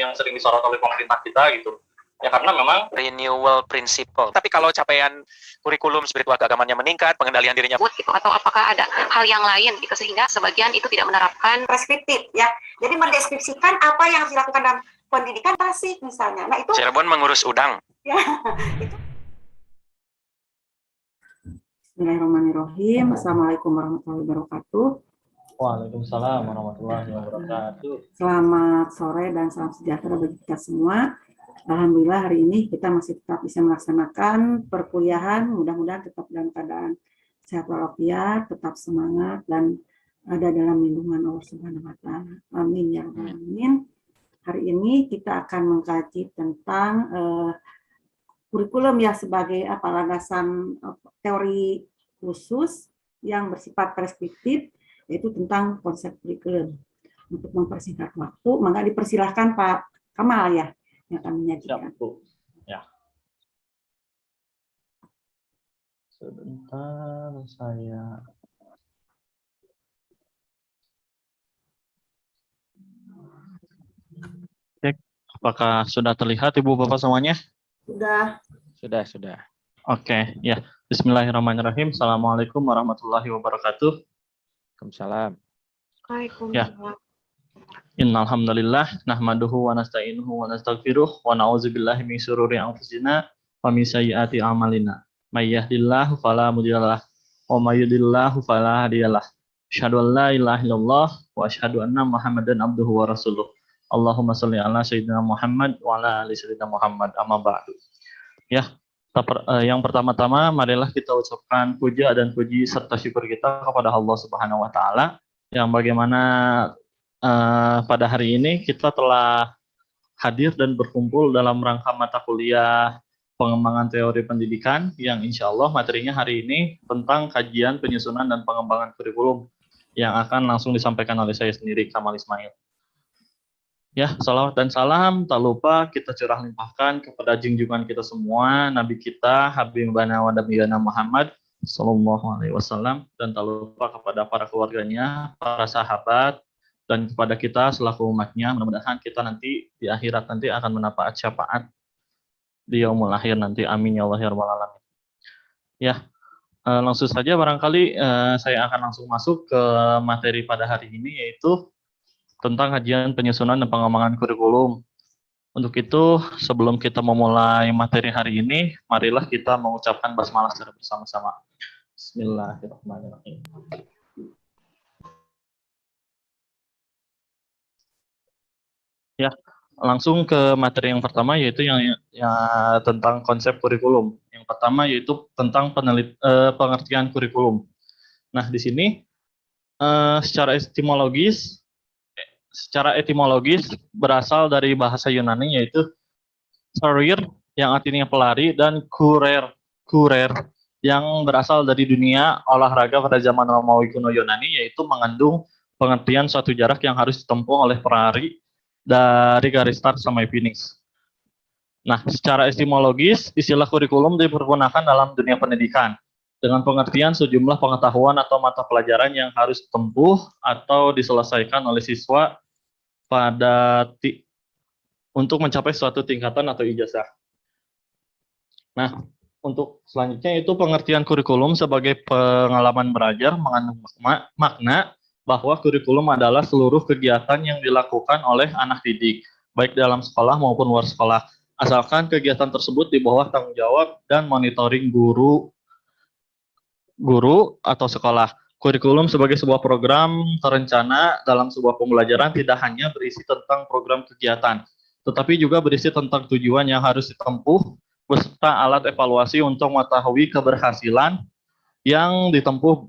yang sering disorot oleh pemerintah kita gitu. Ya karena memang renewal principle. Tapi kalau capaian kurikulum spiritual keagamannya meningkat, pengendalian dirinya gitu, atau apakah ada hal yang lain gitu sehingga sebagian itu tidak menerapkan preskriptif ya. Jadi mendeskripsikan apa yang harus dilakukan dalam pendidikan Tasik misalnya. Nah itu Cirebon mengurus udang. ya itu. Bismillahirrahmanirrahim. Assalamualaikum warahmatullahi wabarakatuh. Waalaikumsalam warahmatullahi wabarakatuh. Selamat sore dan salam sejahtera bagi kita semua. Alhamdulillah hari ini kita masih tetap bisa melaksanakan perkuliahan. Mudah-mudahan tetap dalam keadaan sehat walafiat, tetap semangat dan ada dalam lindungan Allah Subhanahu wa taala. Amin ya rabbal alamin. Hari ini kita akan mengkaji tentang kurikulum ya sebagai landasan teori khusus yang bersifat preskriptif, yaitu tentang konsep kurikulum. Untuk mempersingkat waktu, maka dipersilahkan Pak Kamal ya yang akan menyajikan. Ya. Sebentar saya. Cek, apakah sudah terlihat Ibu Bapak semuanya? Sudah. Oke, ya. Bismillahirrahmanirrahim. Assalamualaikum warahmatullahi wabarakatuh. Waalaikumsalam. Ya. Innal hamdalillah nahmaduhu wa nasta'inuhu wa nastaghfiruh wa na'udzubillahi min syururi anfusina wa min sayyiati a'malina. May yahdihillahu fala mudhillalah wa may yudhlilhu fala hadiyalah. Asyhadu an la ilaha illallah wa asyhadu anna Muhammadan abduhu wa rasuluh. Allahumma shalli ala sayyidina Muhammad wa ala ali sayyidina Muhammad. Amma ba'du. Ya, yang pertama-tama marilah kita ucapkan puja dan puji serta syukur kita kepada Allah Subhanahu wa taala yang bagaimana pada hari ini kita telah hadir dan berkumpul dalam rangka mata kuliah pengembangan teori pendidikan yang insya Allah materinya hari ini tentang kajian penyusunan dan pengembangan kurikulum yang akan langsung disampaikan oleh saya sendiri, Kamal Ismail. Ya, salawat dan salam tak lupa kita curah limpahkan kepada junjungan kita semua, Nabi kita, Habibana wa Nabiyana Muhammad Sallallahu Alaihi Wasallam, dan tak lupa kepada para keluarganya, para sahabat, dan kepada kita selaku umatnya. Mudah-mudahan kita nanti di akhirat nanti akan mendapat syafaat di yaumul akhir nanti. Amin ya Allah ya rabbal alamin. Ya, langsung saja barangkali saya akan langsung masuk ke materi pada hari ini, yaitu tentang kajian penyusunan dan pengembangan kurikulum. Untuk itu, sebelum kita memulai materi hari ini, marilah kita mengucapkan basmalah secara bersama-sama. Bismillahirrahmanirrahim. Ya, langsung ke materi yang pertama, yaitu yang tentang konsep kurikulum. Yang pertama yaitu tentang pengertian kurikulum. Nah, di sini secara etimologis berasal dari bahasa Yunani, yaitu sarir yang artinya pelari dan kurer yang berasal dari dunia olahraga pada zaman Romawi kuno Yunani, yaitu mengandung pengertian suatu jarak yang harus ditempuh oleh pelari dari garis start sampai finish. Nah, secara etimologis, istilah kurikulum dipergunakan dalam dunia pendidikan dengan pengertian sejumlah pengetahuan atau mata pelajaran yang harus ditempuh atau diselesaikan oleh siswa untuk mencapai suatu tingkatan atau ijazah. Nah, untuk selanjutnya itu pengertian kurikulum sebagai pengalaman belajar mengandung makna bahwa kurikulum adalah seluruh kegiatan yang dilakukan oleh anak didik, baik dalam sekolah maupun luar sekolah, asalkan kegiatan tersebut di bawah tanggung jawab dan monitoring guru atau sekolah. Kurikulum sebagai sebuah program terencana dalam sebuah pembelajaran tidak hanya berisi tentang program kegiatan, tetapi juga berisi tentang tujuan yang harus ditempuh, beserta alat evaluasi untuk mengetahui keberhasilan yang ditempuh.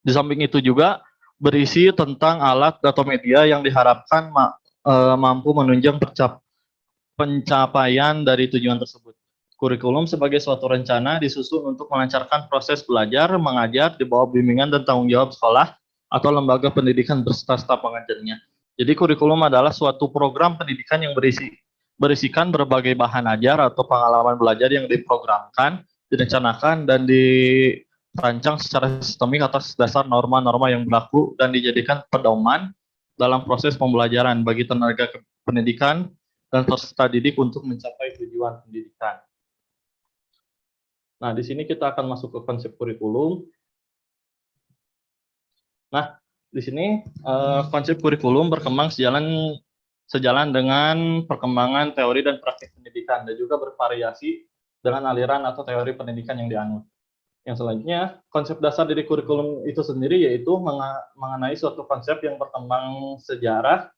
Di samping itu juga berisi tentang alat atau media yang diharapkan mampu menunjang pencapaian dari tujuan tersebut. Kurikulum sebagai suatu rencana disusun untuk melancarkan proses belajar, mengajar di bawah bimbingan dan tanggung jawab sekolah atau lembaga pendidikan beserta staf pengajarnya. Jadi kurikulum adalah suatu program pendidikan yang berisikan berbagai bahan ajar atau pengalaman belajar yang diprogramkan, direncanakan, dan dirancang secara sistemik atas dasar norma-norma yang berlaku dan dijadikan pedoman dalam proses pembelajaran bagi tenaga pendidikan dan peserta didik untuk mencapai tujuan pendidikan. Nah, di sini kita akan masuk ke konsep kurikulum. Nah, di sini konsep kurikulum berkembang sejalan dengan perkembangan teori dan praktik pendidikan dan juga bervariasi dengan aliran atau teori pendidikan yang dianut. Yang selanjutnya, konsep dasar dari kurikulum itu sendiri yaitu mengenai suatu konsep yang berkembang sejarah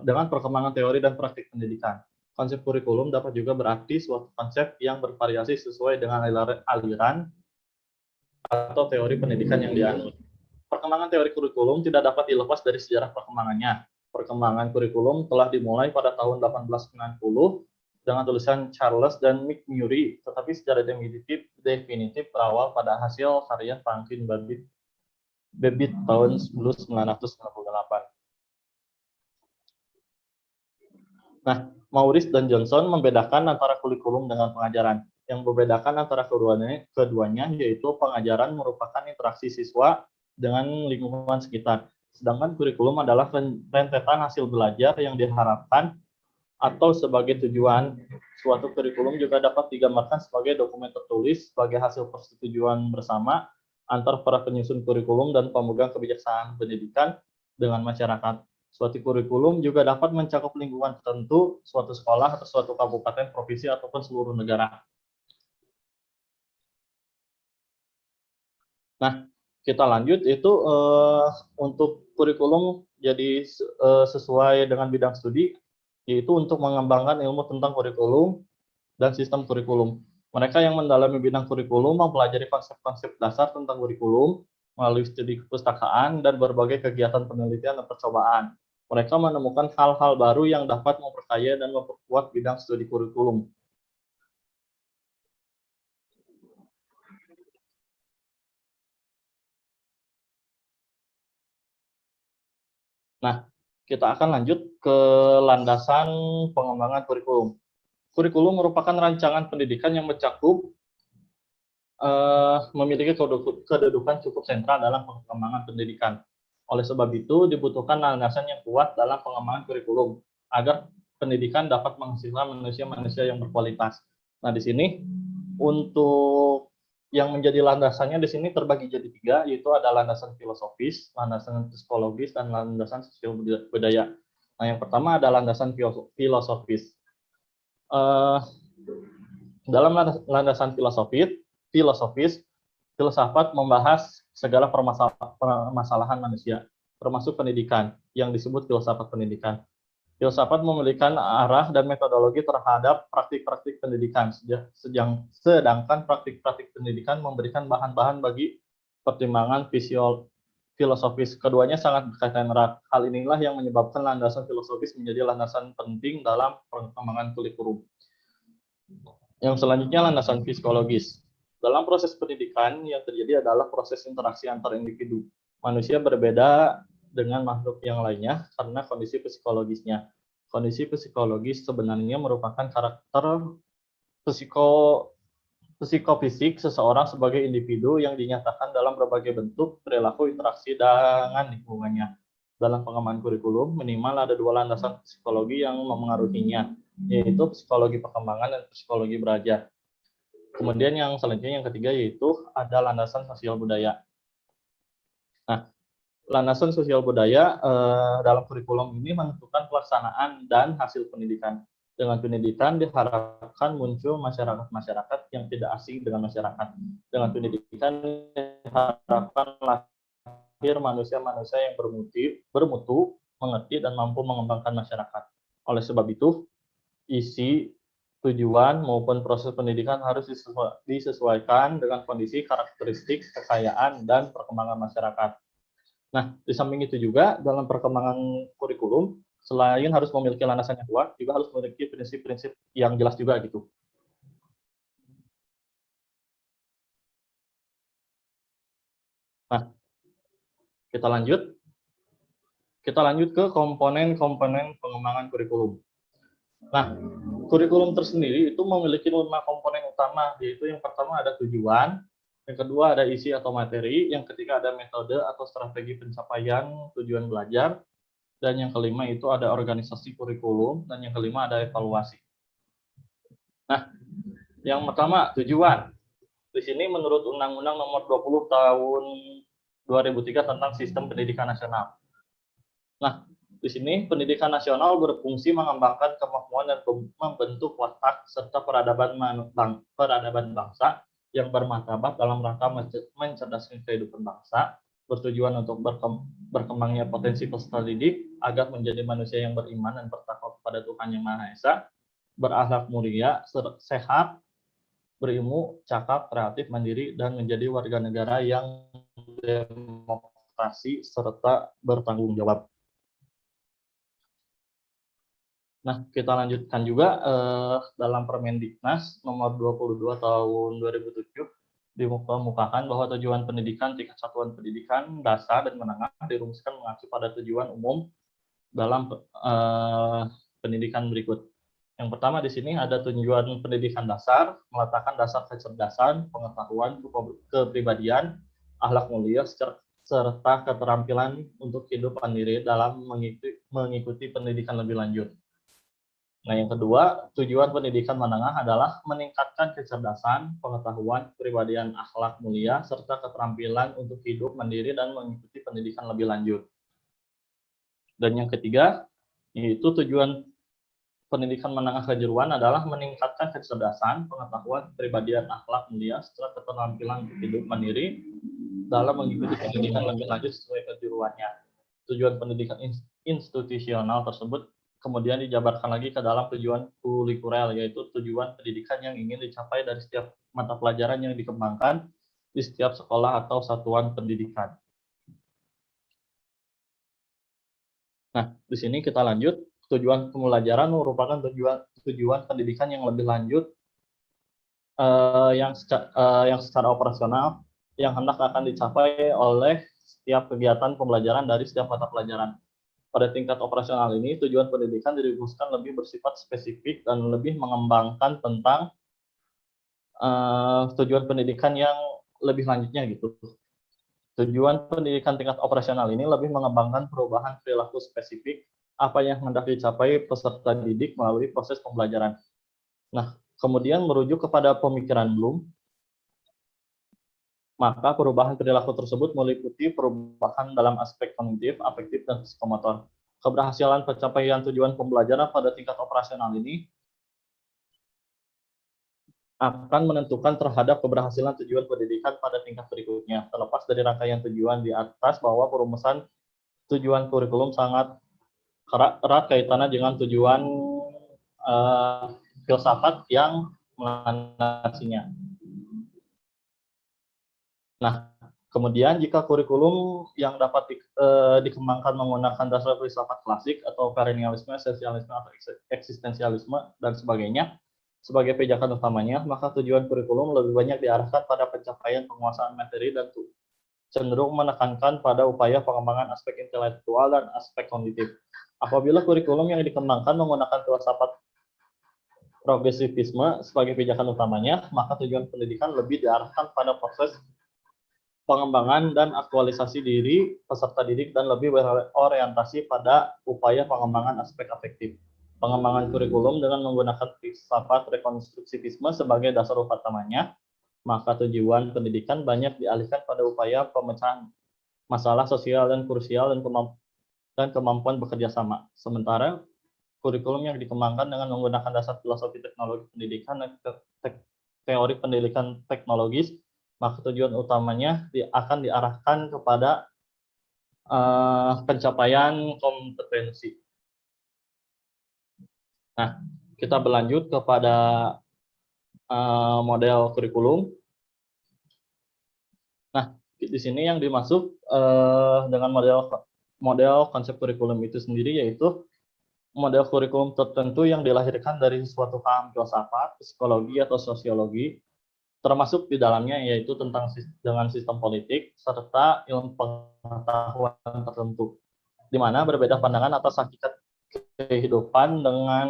dengan perkembangan teori dan praktik pendidikan. Konsep kurikulum dapat juga berarti suatu konsep yang bervariasi sesuai dengan aliran atau teori pendidikan yang dianut. Perkembangan teori kurikulum tidak dapat dilepas dari sejarah perkembangannya. Perkembangan kurikulum telah dimulai pada tahun 1890 dengan tulisan Charles dan McMurray, tetapi secara definitif berawal pada hasil karya Franklin Babbitt tahun 1998. Nah, Maurice dan Johnson membedakan antara kurikulum dengan pengajaran. Yang membedakan antara keduanya yaitu pengajaran merupakan interaksi siswa dengan lingkungan sekitar. Sedangkan kurikulum adalah rentetan hasil belajar yang diharapkan atau sebagai tujuan. Suatu kurikulum juga dapat digambarkan sebagai dokumen tertulis sebagai hasil persetujuan bersama antar para penyusun kurikulum dan pemegang kebijaksanaan pendidikan dengan masyarakat. Suatu kurikulum juga dapat mencakup lingkungan tertentu, suatu sekolah atau suatu kabupaten, provinsi ataupun seluruh negara. Nah, kita lanjut itu untuk kurikulum jadi sesuai dengan bidang studi, yaitu untuk mengembangkan ilmu tentang kurikulum dan sistem kurikulum. Mereka yang mendalami bidang kurikulum mempelajari konsep-konsep dasar tentang kurikulum melalui studi kepustakaan dan berbagai kegiatan penelitian dan percobaan. Mereka menemukan hal-hal baru yang dapat memperkaya dan memperkuat bidang studi kurikulum. Nah, kita akan lanjut ke landasan pengembangan kurikulum. Kurikulum merupakan rancangan pendidikan yang mencakup memiliki kedudukan cukup sentral dalam pengembangan pendidikan. Oleh sebab itu, dibutuhkan landasan yang kuat dalam pengembangan kurikulum agar pendidikan dapat menghasilkan manusia-manusia yang berkualitas. Nah, di sini untuk yang menjadi landasannya di sini terbagi jadi 3, yaitu ada landasan filosofis, landasan psikologis, dan landasan sosial budaya. Nah, yang pertama ada landasan filosofis. Dalam landasan filosofis, filsafat membahas segala permasalahan manusia, termasuk pendidikan, yang disebut filsafat pendidikan. Filsafat memberikan arah dan metodologi terhadap praktik-praktik pendidikan, sedangkan praktik-praktik pendidikan memberikan bahan-bahan bagi pertimbangan filosofis. Keduanya sangat berkaitan erat. Hal inilah yang menyebabkan landasan filosofis menjadi landasan penting dalam perkembangan kurikulum. Yang selanjutnya landasan psikologis. Dalam proses pendidikan yang terjadi adalah proses interaksi antar individu. Manusia berbeda dengan makhluk yang lainnya karena kondisi psikologisnya. Kondisi psikologis sebenarnya merupakan karakter psikofisik seseorang sebagai individu yang dinyatakan dalam berbagai bentuk perilaku interaksi dengan lingkungannya. Dalam pengembangan kurikulum, minimal ada 2 landasan psikologi yang memengaruhinya, yaitu psikologi perkembangan dan psikologi belajar. Kemudian yang selanjutnya yang ketiga yaitu ada landasan sosial budaya. Nah, landasan sosial budaya dalam kurikulum ini menentukan pelaksanaan dan hasil pendidikan. Dengan pendidikan diharapkan muncul masyarakat-masyarakat yang tidak asing dengan masyarakat. Dengan pendidikan diharapkan lahir manusia-manusia yang bermutu, mengerti, dan mampu mengembangkan masyarakat. Oleh sebab itu, isi, tujuan, maupun proses pendidikan harus disesuaikan dengan kondisi, karakteristik, kekayaan, dan perkembangan masyarakat. Nah, di samping itu juga dalam perkembangan kurikulum, selain harus memiliki landasan yang kuat, juga harus memiliki prinsip-prinsip yang jelas juga gitu. Nah, kita lanjut ke komponen-komponen pengembangan kurikulum. Nah, kurikulum tersendiri itu memiliki 5 komponen utama, yaitu yang pertama ada tujuan, yang kedua ada isi atau materi, yang ketiga ada metode atau strategi pencapaian tujuan belajar, Dan yang kelima itu ada organisasi kurikulum, dan yang kelima ada evaluasi. Nah, yang pertama tujuan. Di sini menurut Undang-Undang Nomor 20 Tahun 2003 tentang Sistem Pendidikan Nasional. Nah, di sini pendidikan nasional berfungsi mengembangkan kemampuan dan membentuk watak serta peradaban bangsa yang bermartabat dalam rangka mencerdaskan kehidupan bangsa, bertujuan untuk berkembangnya potensi peserta didik agar menjadi manusia yang beriman dan bertakwa kepada Tuhan Yang Maha Esa, berakhlak mulia, sehat, berilmu, cakap, kreatif, mandiri, dan menjadi warga negara yang demokrasi serta bertanggung jawab. Nah, kita lanjutkan juga dalam Permendiknas nomor 22 tahun 2007 dikemukakan bahwa tujuan pendidikan tingkat satuan pendidikan dasar dan menengah dirumuskan mengacu pada tujuan umum dalam pendidikan berikut. Yang pertama di sini ada tujuan pendidikan dasar, meletakkan dasar kecerdasan, pengetahuan, kepribadian, akhlak mulia, serta keterampilan untuk hidup mandiri dalam mengikuti pendidikan lebih lanjut. Nah, yang kedua, tujuan pendidikan menengah adalah meningkatkan kecerdasan, pengetahuan, kepribadian, akhlak mulia, serta keterampilan untuk hidup mandiri dan mengikuti pendidikan lebih lanjut. Dan yang ketiga, yaitu tujuan pendidikan menengah kejuruan adalah meningkatkan kecerdasan, pengetahuan, kepribadian, akhlak mulia, serta keterampilan untuk hidup mandiri dalam mengikuti pendidikan lebih lanjut sesuai kejuruannya. Tujuan pendidikan institusional tersebut kemudian dijabarkan lagi ke dalam tujuan kulikuler, yaitu tujuan pendidikan yang ingin dicapai dari setiap mata pelajaran yang dikembangkan di setiap sekolah atau satuan pendidikan. Nah, di sini kita lanjut. Tujuan pembelajaran merupakan tujuan pendidikan yang lebih lanjut yang secara operasional yang hendak akan dicapai oleh setiap kegiatan pembelajaran dari setiap mata pelajaran. Pada tingkat operasional ini, tujuan pendidikan dirumuskan lebih bersifat spesifik dan lebih mengembangkan tentang tujuan pendidikan yang lebih lanjutnya gitu. Tujuan pendidikan tingkat operasional ini lebih mengembangkan perubahan perilaku spesifik apa yang hendak dicapai peserta didik melalui proses pembelajaran. Nah, kemudian merujuk kepada pemikiran Bloom, maka perubahan perilaku tersebut meliputi perubahan dalam aspek kognitif, afektif, dan psikomotor. Keberhasilan pencapaian tujuan pembelajaran pada tingkat operasional ini akan menentukan terhadap keberhasilan tujuan pendidikan pada tingkat berikutnya. Terlepas dari rangkaian tujuan di atas, bahwa perumusan tujuan kurikulum sangat erat kaitannya dengan tujuan filsafat yang melandasinya. Nah, kemudian jika kurikulum yang dapat dikembangkan menggunakan dasar filsafat klasik atau perennialisme, esensialisme, atau eksistensialisme, dan sebagainya, sebagai pijakan utamanya, maka tujuan kurikulum lebih banyak diarahkan pada pencapaian penguasaan materi dan cenderung menekankan pada upaya pengembangan aspek intelektual dan aspek kognitif. Apabila kurikulum yang dikembangkan menggunakan filsafat progresivisme sebagai pijakan utamanya, maka tujuan pendidikan lebih diarahkan pada proses pengembangan dan aktualisasi diri peserta didik dan lebih berorientasi pada upaya pengembangan aspek afektif. Pengembangan kurikulum dengan menggunakan filsafat rekonstruksivisme sebagai dasar utamanya, maka tujuan pendidikan banyak dialihkan pada upaya pemecahan masalah sosial dan krusial dan kemampuan bekerja sama. Sementara kurikulum yang dikembangkan dengan menggunakan dasar filosofi teknologi pendidikan dan teori pendidikan teknologis, maka tujuan utamanya akan diarahkan kepada pencapaian kompetensi. Nah, kita berlanjut kepada model kurikulum. Nah, di sini yang dimaksud dengan model konsep kurikulum itu sendiri yaitu model kurikulum tertentu yang dilahirkan dari suatu paham filsafat, psikologi, atau sosiologi, termasuk di dalamnya yaitu tentang dengan sistem politik serta ilmu pengetahuan tertentu, di mana berbeda pandangan atas hakikat kehidupan dengan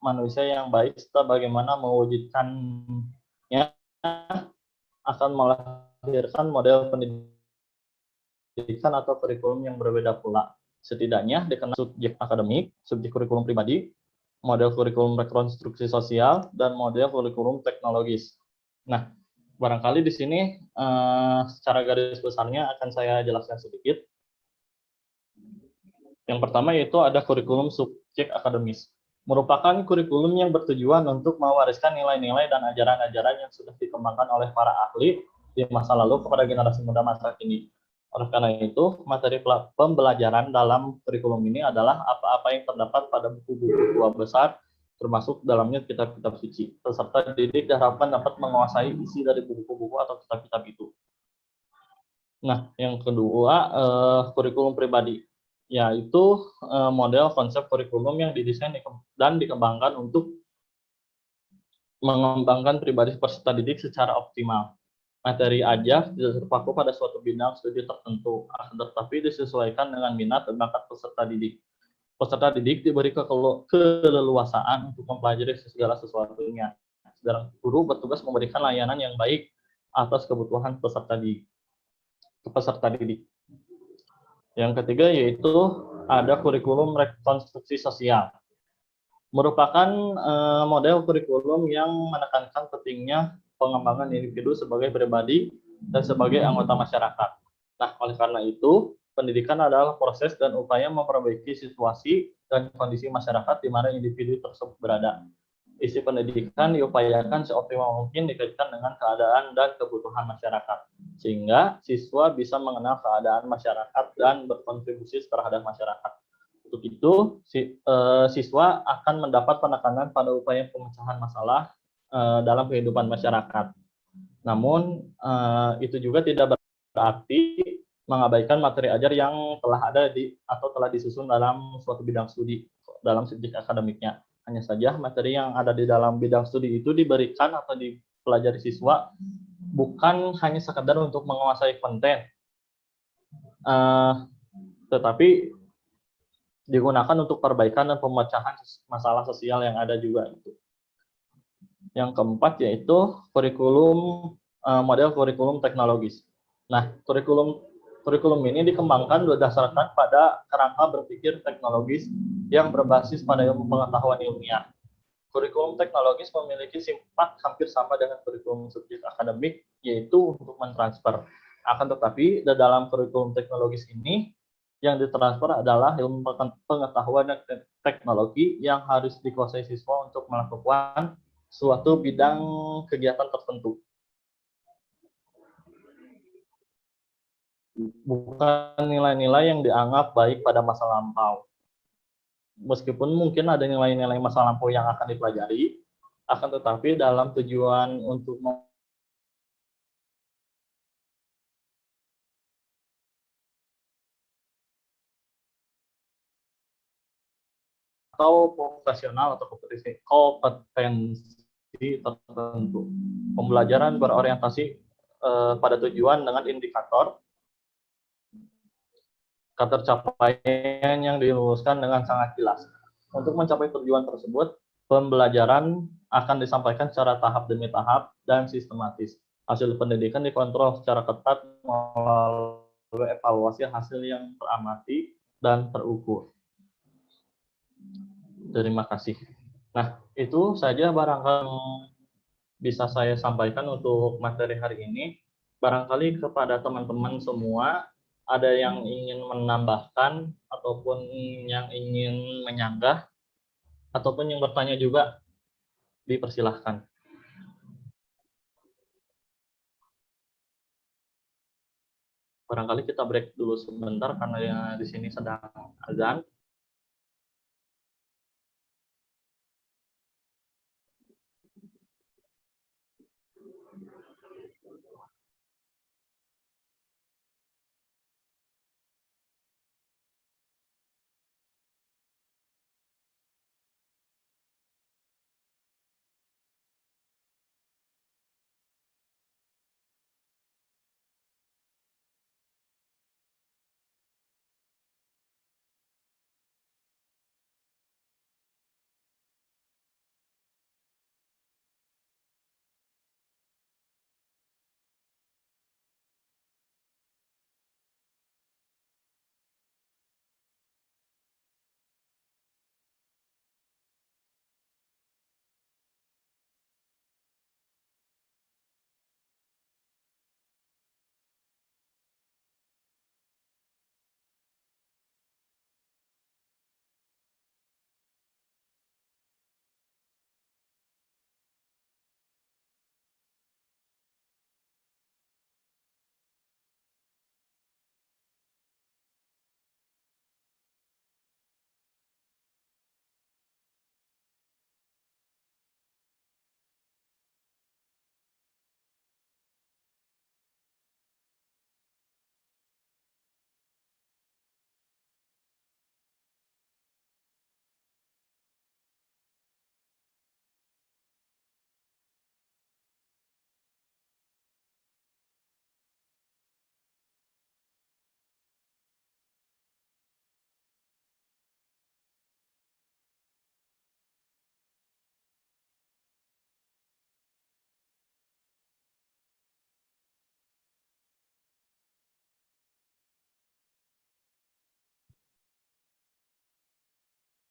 manusia yang baik serta bagaimana mewujudkannya akan melahirkan model pendidikan atau kurikulum yang berbeda pula. Setidaknya dikenal subjek akademik, subjek kurikulum pribadi, model kurikulum rekonstruksi sosial, dan model kurikulum teknologis. Nah, barangkali di sini secara garis besarnya akan saya jelaskan sedikit. Yang pertama yaitu ada kurikulum subjek akademis. Merupakan kurikulum yang bertujuan untuk mewariskan nilai-nilai dan ajaran-ajaran yang sudah dikembangkan oleh para ahli di masa lalu kepada generasi muda masa kini. Oleh karena itu, materi pembelajaran dalam kurikulum ini adalah apa-apa yang terdapat pada buku-buku tua besar, termasuk dalamnya kitab-kitab suci. Peserta didik diharapkan dapat menguasai isi dari buku-buku atau kitab-kitab itu. Nah, yang kedua, kurikulum pribadi, yaitu model konsep kurikulum yang didesain dan dikembangkan untuk mengembangkan pribadi peserta didik secara optimal. Materi ajar tidak terpaku pada suatu bidang studi tertentu, tetapi disesuaikan dengan minat dan bakat peserta didik. Peserta didik diberi keleluasaan untuk mempelajari segala sesuatunya. Sedangkan guru bertugas memberikan layanan yang baik atas kebutuhan peserta didik. Yang ketiga yaitu ada kurikulum rekonstruksi sosial. Merupakan model kurikulum yang menekankan pentingnya pengembangan individu sebagai pribadi dan sebagai anggota masyarakat. Nah, oleh karena itu, pendidikan adalah proses dan upaya memperbaiki situasi dan kondisi masyarakat di mana individu tersebut berada. Isi pendidikan diupayakan seoptimal mungkin dikaitkan dengan keadaan dan kebutuhan masyarakat, sehingga siswa bisa mengenal keadaan masyarakat dan berkontribusi terhadap masyarakat. Untuk itu, siswa akan mendapat penekanan pada upaya pemecahan masalah dalam kehidupan masyarakat. Namun, itu juga tidak berarti mengabaikan materi ajar yang telah ada atau telah disusun dalam suatu bidang studi dalam subjek akademiknya. Hanya saja materi yang ada di dalam bidang studi itu diberikan atau dipelajari siswa bukan hanya sekadar untuk menguasai konten, tetapi digunakan untuk perbaikan dan pemecahan masalah sosial yang ada juga. Yang keempat yaitu model kurikulum teknologis. Nah, kurikulum ini dikembangkan berdasarkan pada kerangka berpikir teknologis yang berbasis pada ilmu pengetahuan ilmiah. Kurikulum teknologis memiliki sifat hampir sama dengan kurikulum subjek akademik, yaitu untuk mentransfer. Akan tetapi, dalam kurikulum teknologis ini, yang ditransfer adalah ilmu pengetahuan dan teknologi yang harus dikuasai siswa untuk melakukan suatu bidang kegiatan tertentu. Bukan nilai-nilai yang dianggap baik pada masa lampau. Meskipun mungkin ada nilai-nilai masa lampau yang akan dipelajari, akan tetapi dalam tujuan untuk atau profesional atau kompetensi tertentu. Pembelajaran berorientasi pada tujuan dengan indikator ketercapaian yang diluluskan dengan sangat jelas. Untuk mencapai tujuan tersebut, pembelajaran akan disampaikan secara tahap demi tahap dan sistematis. Hasil pendidikan dikontrol secara ketat melalui evaluasi hasil yang teramati dan terukur. Terima kasih. Nah, itu saja barangkali bisa saya sampaikan untuk materi hari ini. Barangkali kepada teman-teman semua, ada yang ingin menambahkan, ataupun yang ingin menyanggah, ataupun yang bertanya juga, dipersilahkan. Barangkali kita break dulu sebentar, karena di sini sedang azan.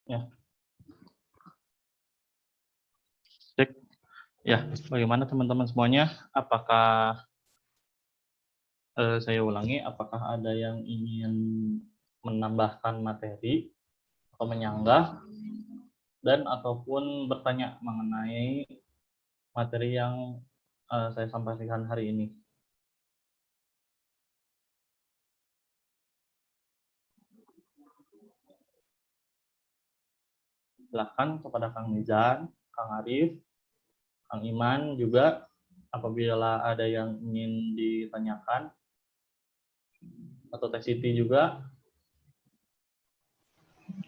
Ya. Cek. Ya, bagaimana teman-teman semuanya? Apakah saya ulangi, apakah ada yang ingin menambahkan materi atau menyanggah dan ataupun bertanya mengenai materi yang saya sampaikan hari ini? Silakan kepada Kang Nizan, Kang Arif, Kang Iman juga apabila ada yang ingin ditanyakan, atau Teh Siti juga.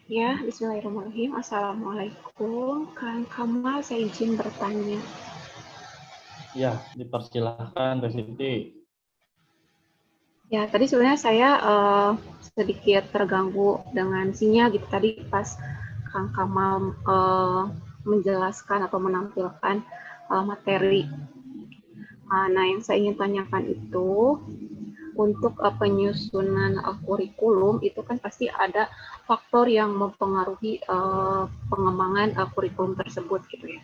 Ya, bismillahirrahmanirrahim. Assalamualaikum. Kang Kamal, saya izin bertanya. Ya, dipersilahkan Teh Siti. Ya, tadi sebenarnya saya sedikit terganggu dengan sinyal gitu tadi pas Kang Kamal menjelaskan atau menampilkan materi. Nah, yang saya ingin tanyakan itu untuk penyusunan kurikulum itu kan pasti ada faktor yang mempengaruhi pengembangan kurikulum tersebut gitu ya.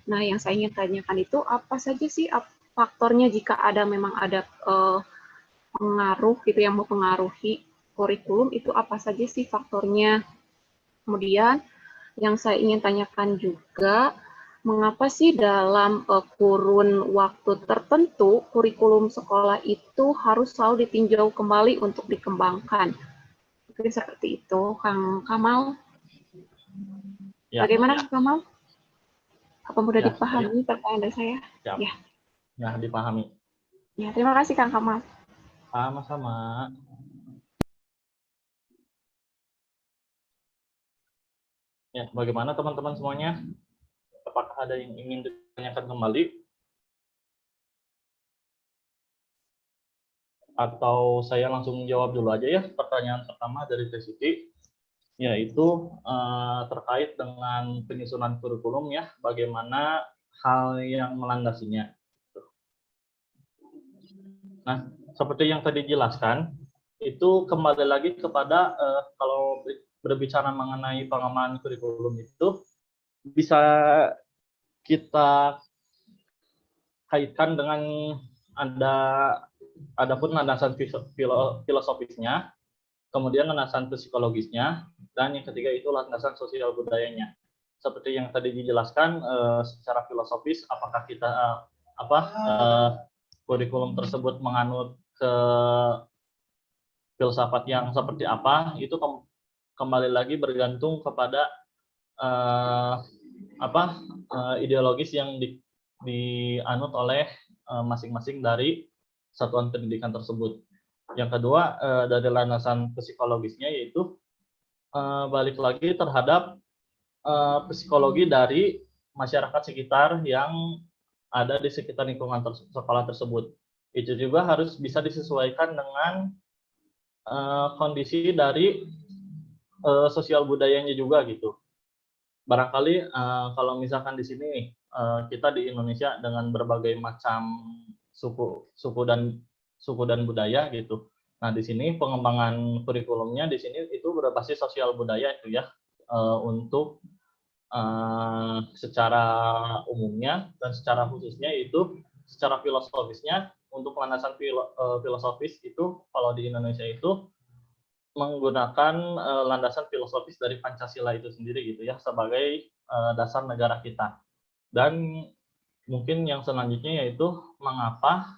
Nah, yang saya ingin tanyakan itu apa saja sih faktornya jika ada memang ada pengaruh gitu yang mempengaruhi kurikulum itu apa saja sih faktornya? Kemudian yang saya ingin tanyakan juga mengapa sih dalam kurun waktu tertentu kurikulum sekolah itu harus selalu ditinjau kembali untuk dikembangkan? Mungkin seperti itu, Kang Kamal. Ya, Bagaimana ya. Kang Kamal? Apa mudah Ya, dipahami pertanyaan dari saya? Ya. Ya. Ya, dipahami. Ya, terima kasih Kang Kamal. Sama-sama. Ya, bagaimana teman-teman semuanya? Apakah ada yang ingin ditanyakan kembali? Atau saya langsung jawab dulu aja ya pertanyaan pertama dari Teh Siti, yaitu terkait dengan penyusunan kurikulum ya, bagaimana hal yang melandasinya. Nah, seperti yang tadi dijelaskan, itu kembali lagi kepada kalau berbicara mengenai pengembangan kurikulum itu bisa kita kaitkan dengan adapun landasan filosofisnya, kemudian landasan psikologisnya, dan yang ketiga itu landasan sosial budayanya. Seperti yang tadi dijelaskan secara filosofis, apakah kita kurikulum tersebut menganut ke filsafat yang seperti apa, itu kembali lagi bergantung kepada ideologis yang dianut oleh masing-masing dari satuan pendidikan tersebut. Yang kedua, dari landasan psikologisnya yaitu balik lagi terhadap psikologi dari masyarakat sekitar yang ada di sekitar lingkungan sekolah tersebut. Itu juga harus bisa disesuaikan dengan kondisi dari sosial budayanya juga gitu. Barangkali kalau misalkan di sini kita di Indonesia dengan berbagai macam suku dan budaya gitu. Nah, di sini pengembangan kurikulumnya di sini itu berbasis sosial budaya itu ya, untuk secara umumnya dan secara khususnya itu secara filosofisnya. Untuk landasan filosofis itu kalau di Indonesia itu menggunakan landasan filosofis dari Pancasila itu sendiri gitu ya, sebagai dasar negara kita. Dan mungkin yang selanjutnya yaitu mengapa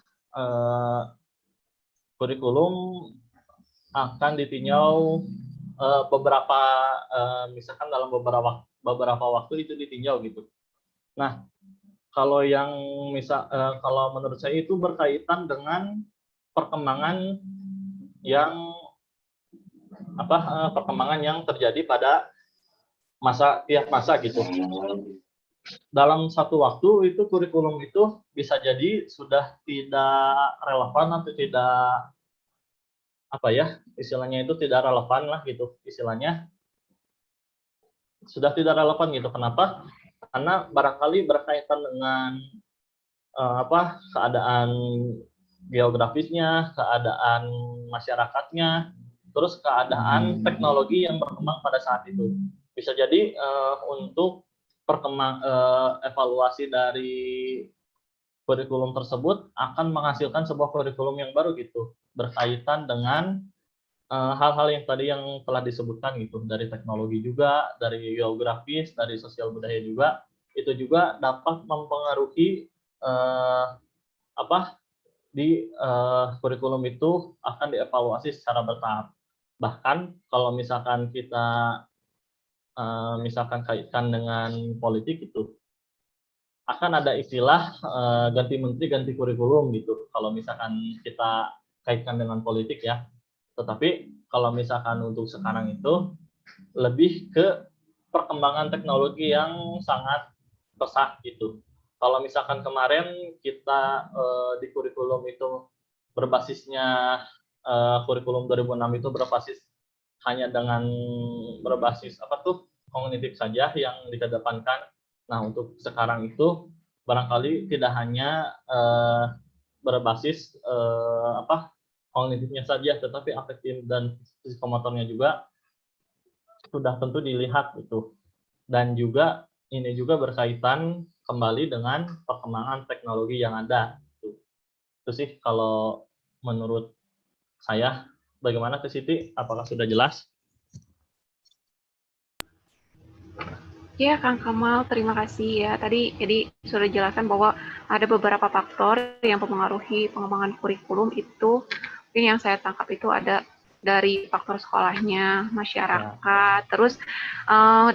kurikulum akan ditinjau beberapa misalkan dalam beberapa waktu itu ditinjau gitu. Nah, kalau yang kalau menurut saya itu berkaitan dengan perkembangan yang terjadi pada tiap masa gitu. Dalam satu waktu itu kurikulum itu bisa jadi sudah tidak relevan atau tidak istilahnya itu tidak relevan lah gitu, istilahnya sudah tidak relevan gitu. Kenapa? Karena barangkali berkaitan dengan keadaan geografisnya, keadaan masyarakatnya, terus keadaan teknologi yang berkembang pada saat itu. Bisa jadi untuk evaluasi dari kurikulum tersebut akan menghasilkan sebuah kurikulum yang baru gitu, berkaitan dengan hal-hal yang tadi yang telah disebutkan gitu, dari teknologi juga, dari geografis, dari sosial budaya juga, itu juga dapat mempengaruhi di kurikulum itu akan dievaluasi secara bertahap. Bahkan kalau misalkan kita misalkan kaitkan dengan politik itu, akan ada istilah ganti menteri, ganti kurikulum gitu. Kalau misalkan kita kaitkan dengan politik ya. Tetapi kalau misalkan untuk sekarang itu lebih ke perkembangan teknologi yang sangat pesat gitu. Kalau misalkan kemarin kita di kurikulum itu berbasisnya kurikulum 2006 itu berbasis hanya dengan berbasis kognitif saja yang dikedepankan. Nah, untuk sekarang itu barangkali tidak hanya berbasis kognitifnya saja, tetapi afektif dan psikomotornya juga sudah tentu dilihat itu. Dan juga ini juga berkaitan kembali dengan perkembangan teknologi yang ada. Itu sih kalau menurut saya. Bagaimana ke Siti? Apakah sudah jelas? Ya, Kang Kamal, terima kasih ya. Tadi jadi sudah jelaskan bahwa ada beberapa faktor yang mempengaruhi pengembangan kurikulum itu. Mungkin yang saya tangkap itu ada dari faktor sekolahnya, masyarakat, terus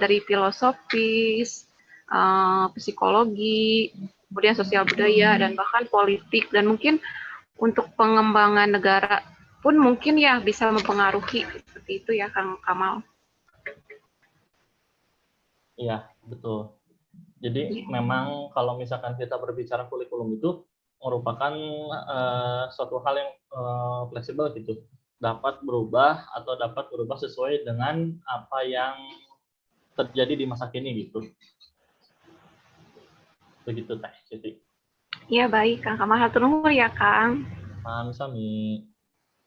dari filosofis, psikologi, kemudian sosial budaya, dan bahkan politik. Dan mungkin untuk pengembangan negara pun mungkin ya bisa mempengaruhi seperti itu ya, Kang Kamal. Iya, betul. Jadi memang kalau misalkan kita berbicara kurikulum itu merupakan suatu hal yang fleksibel gitu, dapat berubah atau dapat berubah sesuai dengan apa yang terjadi di masa kini gitu. Begitu Teh Siti. Iya baik, Kang Kamal, hatur nuhun ya Kang. Sami.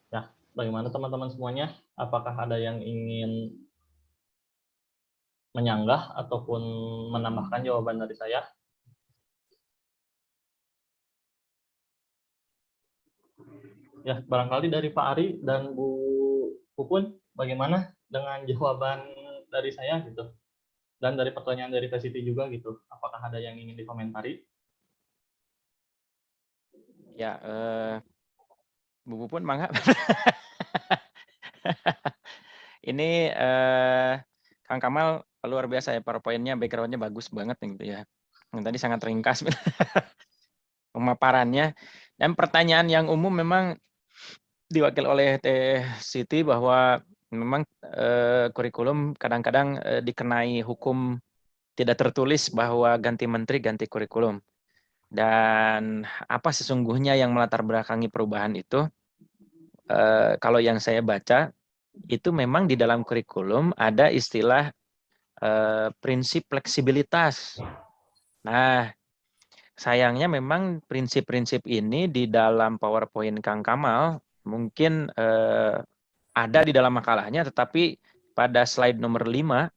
Ya, bagaimana teman-teman semuanya? Apakah ada yang ingin menyanggah ataupun menambahkan jawaban dari saya? Ya, barangkali dari Pak Ari dan Bu Pupun, bagaimana dengan jawaban dari saya gitu? Dan dari pertanyaan dari Teh Siti juga gitu, apakah ada yang ingin dikomentari? Ya, Bu Pupun, mangga. Ini Kang Kamal luar biasa ya, PowerPoint-nya, background-nya bagus banget gitu ya. Yang tadi sangat ringkas pemaparannya. Dan pertanyaan yang umum memang diwakil oleh Teh Siti bahwa memang kurikulum kadang-kadang dikenai hukum tidak tertulis bahwa ganti menteri, ganti kurikulum. Dan apa sesungguhnya yang melatar belakangi perubahan itu? Kalau yang saya baca, itu memang di dalam kurikulum ada istilah prinsip fleksibilitas. Nah, sayangnya memang prinsip-prinsip ini di dalam PowerPoint Kang Kamal mungkin ada di dalam makalahnya, tetapi pada slide nomor 5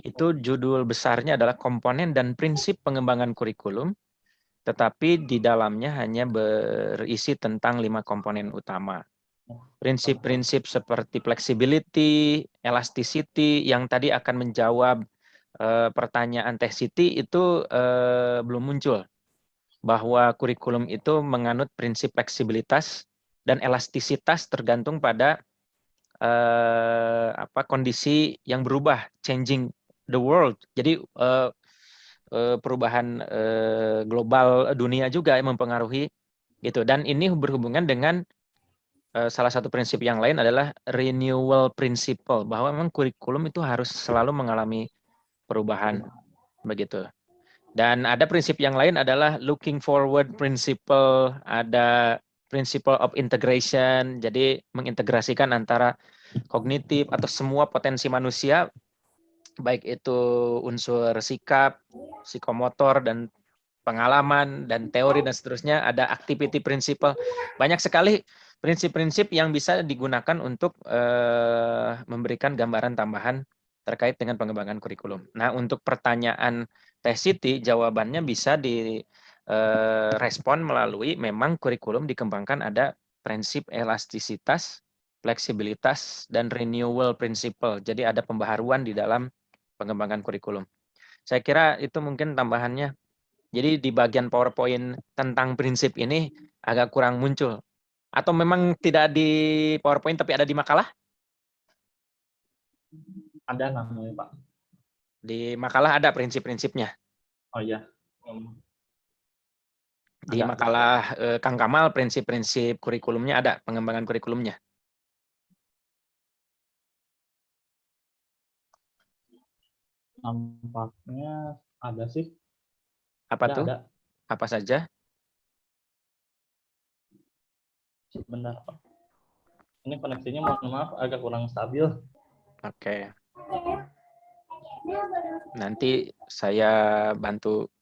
itu judul besarnya adalah komponen dan prinsip pengembangan kurikulum, tetapi di dalamnya hanya berisi tentang 5 komponen utama. Prinsip-prinsip seperti flexibility, elasticity yang tadi akan menjawab pertanyaan Teh Siti itu belum muncul. Bahwa kurikulum itu menganut prinsip fleksibilitas dan elastisitas tergantung pada kondisi yang berubah, changing the world. Jadi perubahan global dunia juga yang mempengaruhi gitu. Dan ini berhubungan dengan salah satu prinsip yang lain adalah renewal principle, bahwa memang kurikulum itu harus selalu mengalami perubahan begitu. Dan ada prinsip yang lain adalah looking forward principle, ada principle of integration, jadi mengintegrasikan antara kognitif atau semua potensi manusia, baik itu unsur sikap, psikomotor, dan pengalaman, dan teori, dan seterusnya. Ada activity principle. Banyak sekali prinsip-prinsip yang bisa digunakan untuk memberikan gambaran tambahan terkait dengan pengembangan kurikulum. Nah, untuk pertanyaan Teh Siti, jawabannya bisa direspon melalui memang kurikulum dikembangkan ada prinsip elastisitas, fleksibilitas, dan renewal principle. Jadi ada pembaharuan di dalam pengembangan kurikulum. Saya kira itu mungkin tambahannya. Jadi di bagian PowerPoint tentang prinsip ini agak kurang muncul. Atau memang tidak di PowerPoint tapi ada di makalah? Ada namanya Pak. Di makalah ada prinsip-prinsipnya. Oh iya. Di Ada. makalah Kang Kamal prinsip-prinsip kurikulumnya ada, pengembangan kurikulumnya. Nampaknya ada sih. Apa Ada, tuh? ada. Apa saja? Sebentar Pak. Ini koneksinya mohon maaf agak kurang stabil. Oke. Nanti saya bantu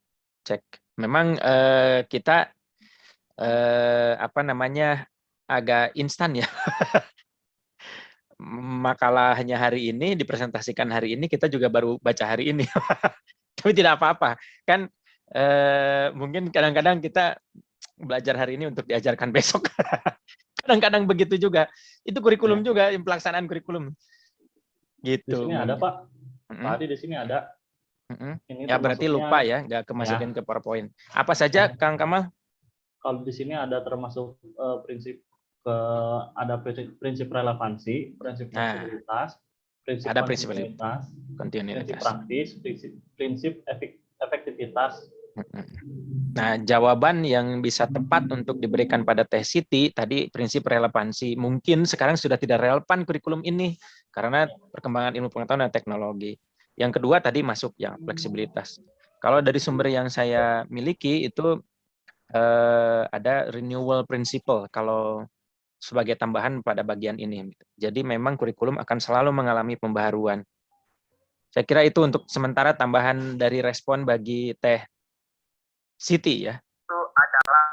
cek. Memang kita apa namanya agak instan ya. Makalahnya hari ini dipresentasikan hari ini, kita juga baru baca hari ini. Tapi tidak apa-apa. Kan mungkin kadang-kadang kita belajar hari ini untuk diajarkan besok. Kadang-kadang begitu juga. Itu kurikulum juga, pelaksanaan kurikulum. Gitu. Di sini ada Pak. Mm-hmm. Tadi di sini ada. Ini ya berarti lupa ya, nggak kemasukin ke PowerPoint. Apa saja, Kang Kamal? Kalau di sini ada termasuk prinsip ada prinsip relevansi, prinsip fleksibilitas, prinsip ada kontinuitas, prinsip praktis, prinsip efektivitas. Nah, jawaban yang bisa tepat untuk diberikan pada Teh Siti tadi prinsip relevansi. Mungkin sekarang sudah tidak relevan kurikulum ini karena perkembangan ilmu pengetahuan dan teknologi. Yang kedua tadi masuk yang fleksibilitas. Kalau dari sumber yang saya miliki itu ada renewal principle kalau sebagai tambahan pada bagian ini. Jadi memang kurikulum akan selalu mengalami pembaharuan. Saya kira itu untuk sementara tambahan dari respon bagi Teh Siti ya. Itu adalah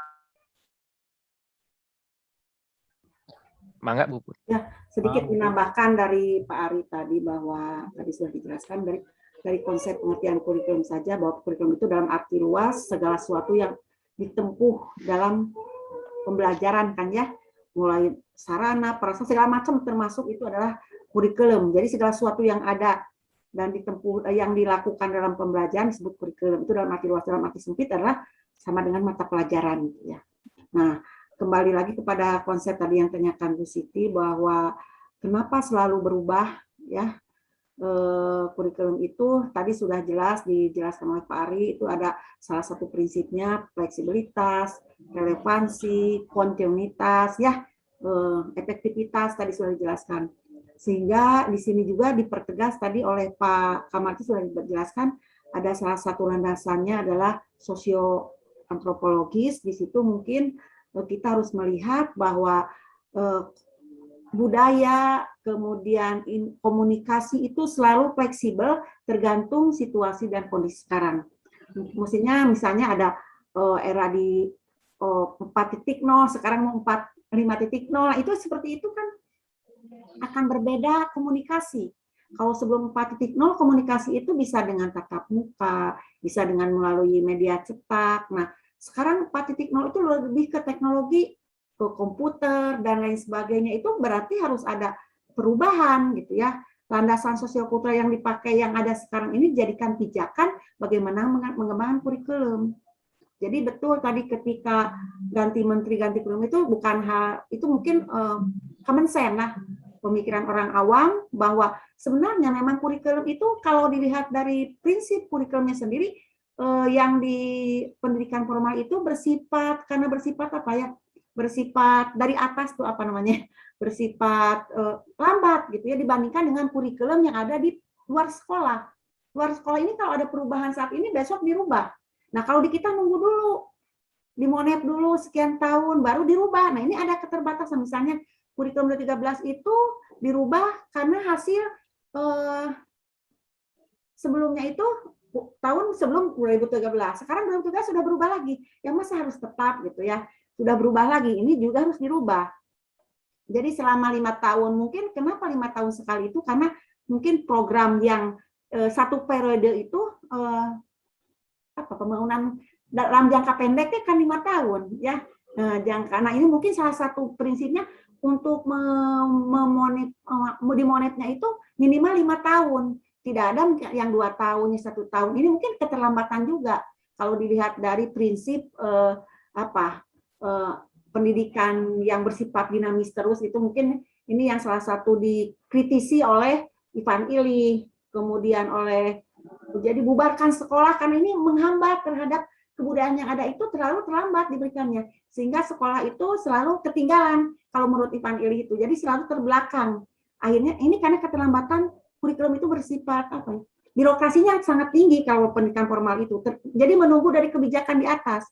Mangga Bu. Ya, sedikit menambahkan dari Pak Ari tadi bahwa tadi sudah dijelaskan dari konsep pengertian kurikulum saja bahwa kurikulum itu dalam arti luas segala sesuatu yang ditempuh dalam pembelajaran kan ya, mulai sarana, prasarana segala macam termasuk itu adalah kurikulum. Jadi segala sesuatu yang ada dan ditempuh yang dilakukan dalam pembelajaran disebut kurikulum. Itu dalam arti luas, dalam arti sempit adalah sama dengan mata pelajaran ya. Nah, kembali lagi kepada konsep tadi yang tanyakan Bu Siti bahwa kenapa selalu berubah ya kurikulum itu tadi sudah jelas dijelaskan oleh Pak Ari, itu ada salah satu prinsipnya fleksibilitas, relevansi, kontinuitas ya, efektivitas tadi sudah dijelaskan. Sehingga di sini juga dipertegas tadi oleh Pak Kamal sudah dijelaskan ada salah satu landasannya adalah sosioantropologis. Di situ mungkin kita harus melihat bahwa budaya, kemudian komunikasi itu selalu fleksibel tergantung situasi dan kondisi sekarang. Maksudnya misalnya ada era di 4.0, sekarang mau 5.0, itu seperti itu kan akan berbeda komunikasi. Kalau sebelum 4.0 komunikasi itu bisa dengan tatap muka, bisa dengan melalui media cetak. Nah, sekarang 4.0 itu lebih ke teknologi, ke komputer dan lain sebagainya. Itu berarti harus ada perubahan gitu ya. Landasan sosiokultural yang dipakai yang ada sekarang ini dijadikan pijakan bagaimana mengembangkan kurikulum. Jadi betul tadi ketika ganti menteri, ganti kurikulum itu bukan hal, itu mungkin common sense lah, pemikiran orang awam bahwa sebenarnya memang kurikulum itu kalau dilihat dari prinsip kurikulumnya sendiri yang di pendidikan formal itu bersifat, karena bersifat apa ya, bersifat dari atas tuh apa namanya, bersifat lambat gitu ya dibandingkan dengan kurikulum yang ada di luar sekolah. Luar sekolah ini kalau ada perubahan saat ini besok dirubah. Nah kalau di kita nunggu dulu, dimonep dulu sekian tahun baru dirubah. Nah ini ada keterbatasan, misalnya kurikulum 2013 itu dirubah karena hasil sebelumnya itu tahun sebelum 2013. Sekarang 2013 sudah berubah lagi. Yang masih harus tetap gitu ya. Sudah berubah lagi. Ini juga harus dirubah. Jadi selama 5 tahun, mungkin kenapa 5 tahun sekali itu? Karena mungkin program yang satu periode itu pembangunan dalam jangka pendeknya kan 5 tahun ya. Nah ini mungkin salah satu prinsipnya untuk dimonetnya itu minimal 5 tahun. Tidak ada yang 2 tahun, 1 tahun. Ini mungkin keterlambatan juga kalau dilihat dari prinsip pendidikan yang bersifat dinamis terus, itu mungkin ini yang salah satu dikritisi oleh Ivan Illich, kemudian oleh jadi bubarkan sekolah karena ini menghambat terhadap kebudayaan yang ada, itu terlalu terlambat diberikannya, sehingga sekolah itu selalu ketinggalan kalau menurut Ivan Illich itu, jadi selalu terbelakang. Akhirnya ini karena keterlambatan kurikulum itu bersifat birokrasinya sangat tinggi kalau pendidikan formal itu, jadi menunggu dari kebijakan di atas.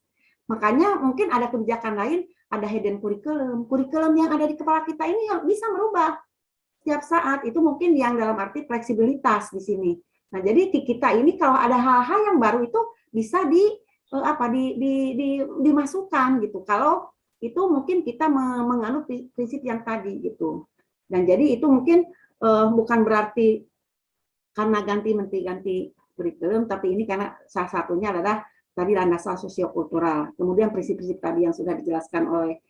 Makanya mungkin ada kebijakan lain, ada hidden kurikulum yang ada di kepala kita ini yang bisa merubah setiap saat, itu mungkin yang dalam arti fleksibilitas di sini. Nah, jadi kita ini kalau ada hal-hal yang baru itu bisa dimasukkan gitu. Kalau itu mungkin kita menganut prinsip yang tadi gitu. Dan jadi itu mungkin bukan berarti karena ganti kurikulum, tapi ini karena salah satunya adalah tadi landasan sosiokultural. Kemudian prinsip-prinsip tadi yang sudah dijelaskan oleh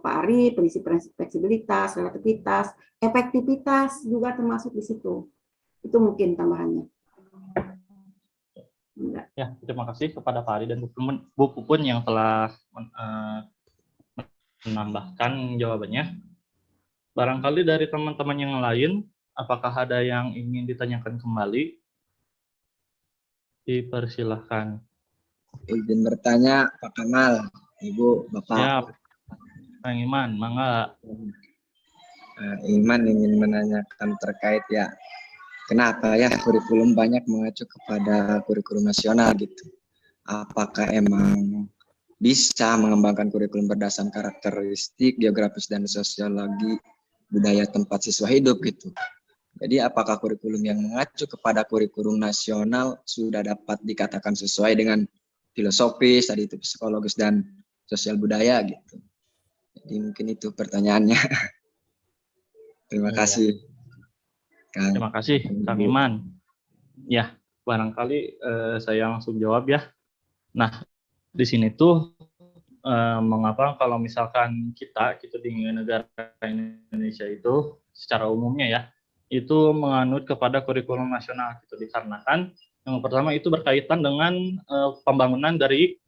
Pak Ari, prinsip-prinsip fleksibilitas, relativitas, efektivitas juga termasuk di situ. Itu mungkin tambahannya. Ya, terima kasih kepada Pak Ari dan Bu Pupun yang telah menambahkan jawabannya. Barangkali dari teman-teman yang lain, apakah ada yang ingin ditanyakan kembali? Dipersilahkan. Izin bertanya, Pak Kamal, Ibu, Bapak. Ya, Kang Iman, mangga. Iman ingin menanyakan terkait ya, kenapa ya kurikulum banyak mengacu kepada kurikulum nasional gitu? Apakah emang bisa mengembangkan kurikulum berdasarkan karakteristik, geografis, dan sosiologi budaya tempat siswa hidup gitu? Jadi apakah kurikulum yang mengacu kepada kurikulum nasional sudah dapat dikatakan sesuai dengan filosofis, tadi itu psikologis dan sosial budaya gitu. Jadi mungkin itu pertanyaannya. Terima kasih. Kang. Terima kasih, Kang Iman. Ya, barangkali saya langsung jawab ya. Nah, di sini tuh mengapa kalau misalkan kita di negara Indonesia itu secara umumnya ya, itu menganut kepada kurikulum nasional gitu, dikarenakan yang pertama itu berkaitan dengan pembangunan dari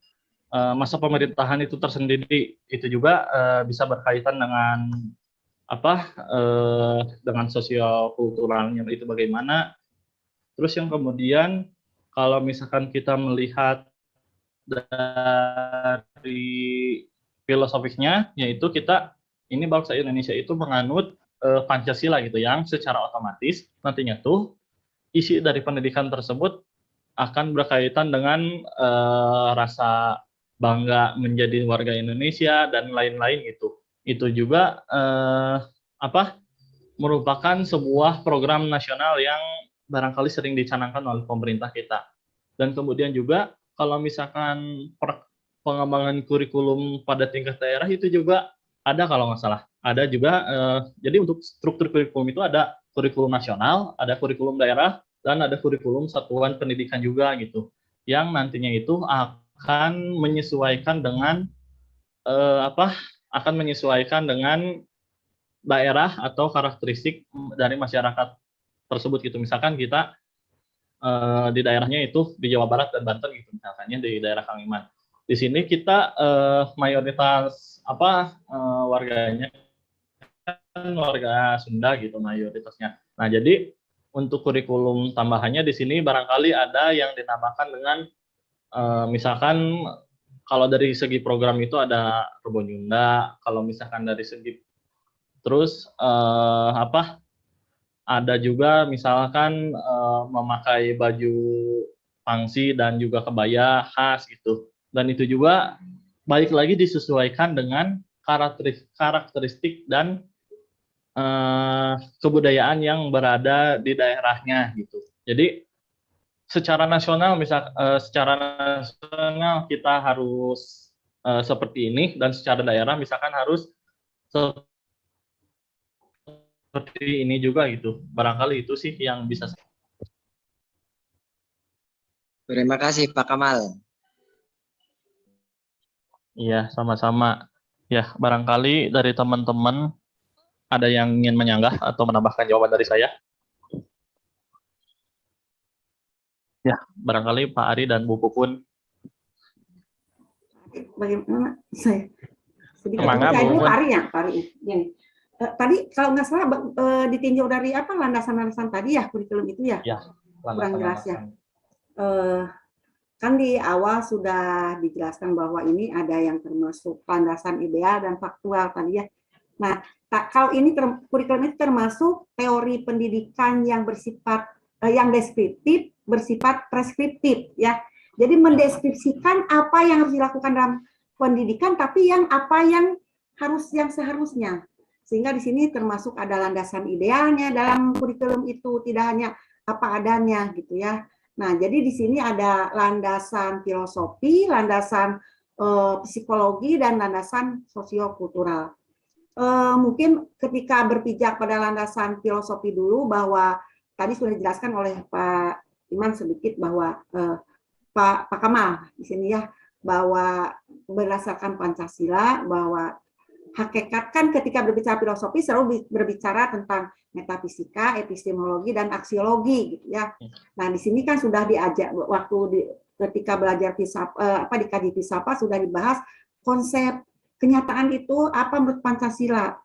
masa pemerintahan itu tersendiri. Itu juga bisa berkaitan dengan dengan sosial kulturalnya itu bagaimana. Terus yang kemudian kalau misalkan kita melihat dari filosofisnya, yaitu ini bangsa Indonesia itu menganut Pancasila gitu, yang secara otomatis nantinya tuh isi dari pendidikan tersebut akan berkaitan dengan rasa bangga menjadi warga Indonesia dan lain-lain gitu. Itu juga merupakan sebuah program nasional yang barangkali sering dicanangkan oleh pemerintah kita. Dan kemudian juga kalau misalkan pengembangan kurikulum pada tingkat daerah itu juga ada kalau nggak salah. Ada juga, jadi untuk struktur kurikulum itu ada kurikulum nasional, ada kurikulum daerah, dan ada kurikulum satuan pendidikan juga gitu. Yang nantinya itu akan menyesuaikan dengan akan menyesuaikan dengan daerah atau karakteristik dari masyarakat tersebut gitu. Misalkan kita di daerahnya itu di Jawa Barat dan Banten gitu, misalkannya di daerah Kang Iman. Di sini kita mayoritas warganya kan warga Sunda gitu mayoritasnya. Nah, jadi untuk kurikulum tambahannya di sini barangkali ada yang ditambahkan dengan misalkan kalau dari segi program itu ada Rebo Nyunda, kalau misalkan dari segi terus ada juga misalkan memakai baju pangsi dan juga kebaya khas gitu. Dan itu juga balik lagi disesuaikan dengan karakteristik dan kebudayaan yang berada di daerahnya gitu. Jadi secara nasional secara nasional kita harus seperti ini, dan secara daerah misalkan harus seperti ini juga gitu. Barangkali itu sih yang bisa. Terima kasih Pak Kamal. Iya, sama-sama. Ya, barangkali dari teman-teman ada yang ingin menyanggah atau menambahkan jawaban dari saya. Ya, barangkali Pak Ari dan Bu Pupun. Bagaimana saya? Sedikit Mangga, saya Bu dulu Pupun. Pak Ari ya, Pak Ari. Gini. Tadi kalau nggak salah ditinjau dari apa landasan-landasan tadi ya kurikulum itu ya? Ya, Kurang jelas ya. landasan-landasan. Kan di awal sudah dijelaskan bahwa ini ada yang termasuk landasan ideal dan faktual tadi ya. Nah, kalau ini kurikulum itu termasuk teori pendidikan yang bersifat yang deskriptif, bersifat preskriptif ya. Jadi mendeskripsikan apa yang harus dilakukan dalam pendidikan, tapi yang apa yang seharusnya. Sehingga di sini termasuk ada landasan idealnya dalam kurikulum itu, tidak hanya apa adanya gitu ya. Nah, jadi di sini ada landasan filosofi, landasan psikologi, dan landasan sosiokultural. Mungkin ketika berpijak pada landasan filosofi dulu, bahwa tadi sudah dijelaskan oleh Pak Iman sedikit bahwa Pak Kamal di sini ya, bahwa berdasarkan Pancasila, bahwa hakikat kan ketika berbicara filosofi selalu berbicara tentang metafisika, epistemologi, dan aksiologi gitu ya. Nah, di sini kan sudah diajak ketika belajar dikaji filsafat sudah dibahas konsep kenyataan itu apa menurut Pancasila.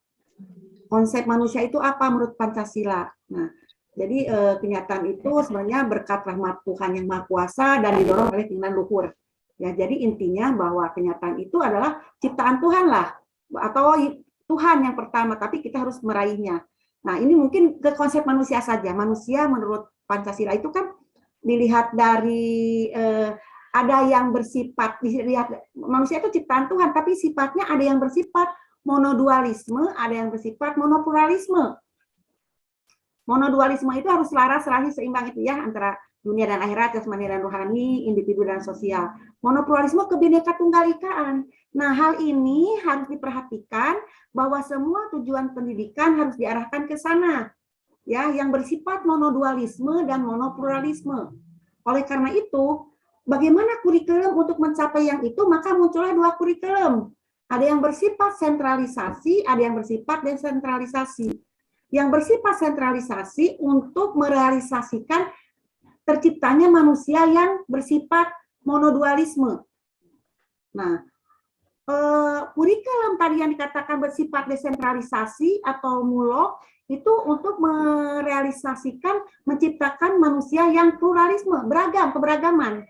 Konsep manusia itu apa menurut Pancasila. Nah, jadi kenyataan itu sebenarnya berkat rahmat Tuhan yang Maha Kuasa dan didorong oleh keinginan luhur. Ya, jadi intinya bahwa kenyataan itu adalah ciptaan Tuhan lah, atau Tuhan yang pertama, tapi kita harus meraihnya. Nah, ini mungkin ke konsep manusia saja. Manusia menurut Pancasila itu kan dilihat dari ada yang bersifat, dilihat manusia itu ciptaan Tuhan, tapi sifatnya ada yang bersifat monodualisme, ada yang bersifat monopluralisme. Monodualisme itu harus selaras, serasi, seimbang itu ya, antara dunia dan akhirat, jasmani dan rohani, individu dan sosial. Monopluralisme kebineka tunggal-ikaan. Nah, hal ini harus diperhatikan bahwa semua tujuan pendidikan harus diarahkan ke sana, ya, yang bersifat monodualisme dan monopluralisme. Oleh karena itu, bagaimana kurikulum untuk mencapai yang itu? Maka muncullah dua kurikulum. Ada yang bersifat sentralisasi, ada yang bersifat desentralisasi. Yang bersifat sentralisasi untuk merealisasikan terciptanya manusia yang bersifat monodualisme. Nah, kurikulum tadi yang dikatakan bersifat desentralisasi atau mulok itu untuk merealisasikan, menciptakan manusia yang pluralisme, keberagaman.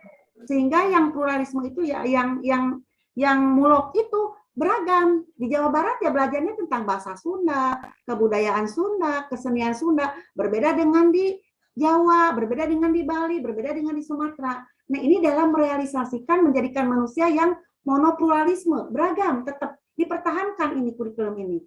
Sehingga yang pluralisme itu ya yang mulok itu beragam. Di Jawa Barat ya belajarnya tentang bahasa Sunda, kebudayaan Sunda, kesenian Sunda, berbeda dengan di Jawa, berbeda dengan di Bali, berbeda dengan di Sumatera. Nah, ini dalam merealisasikan menjadikan manusia yang monopluralisme, beragam, tetap dipertahankan ini kurikulum ini.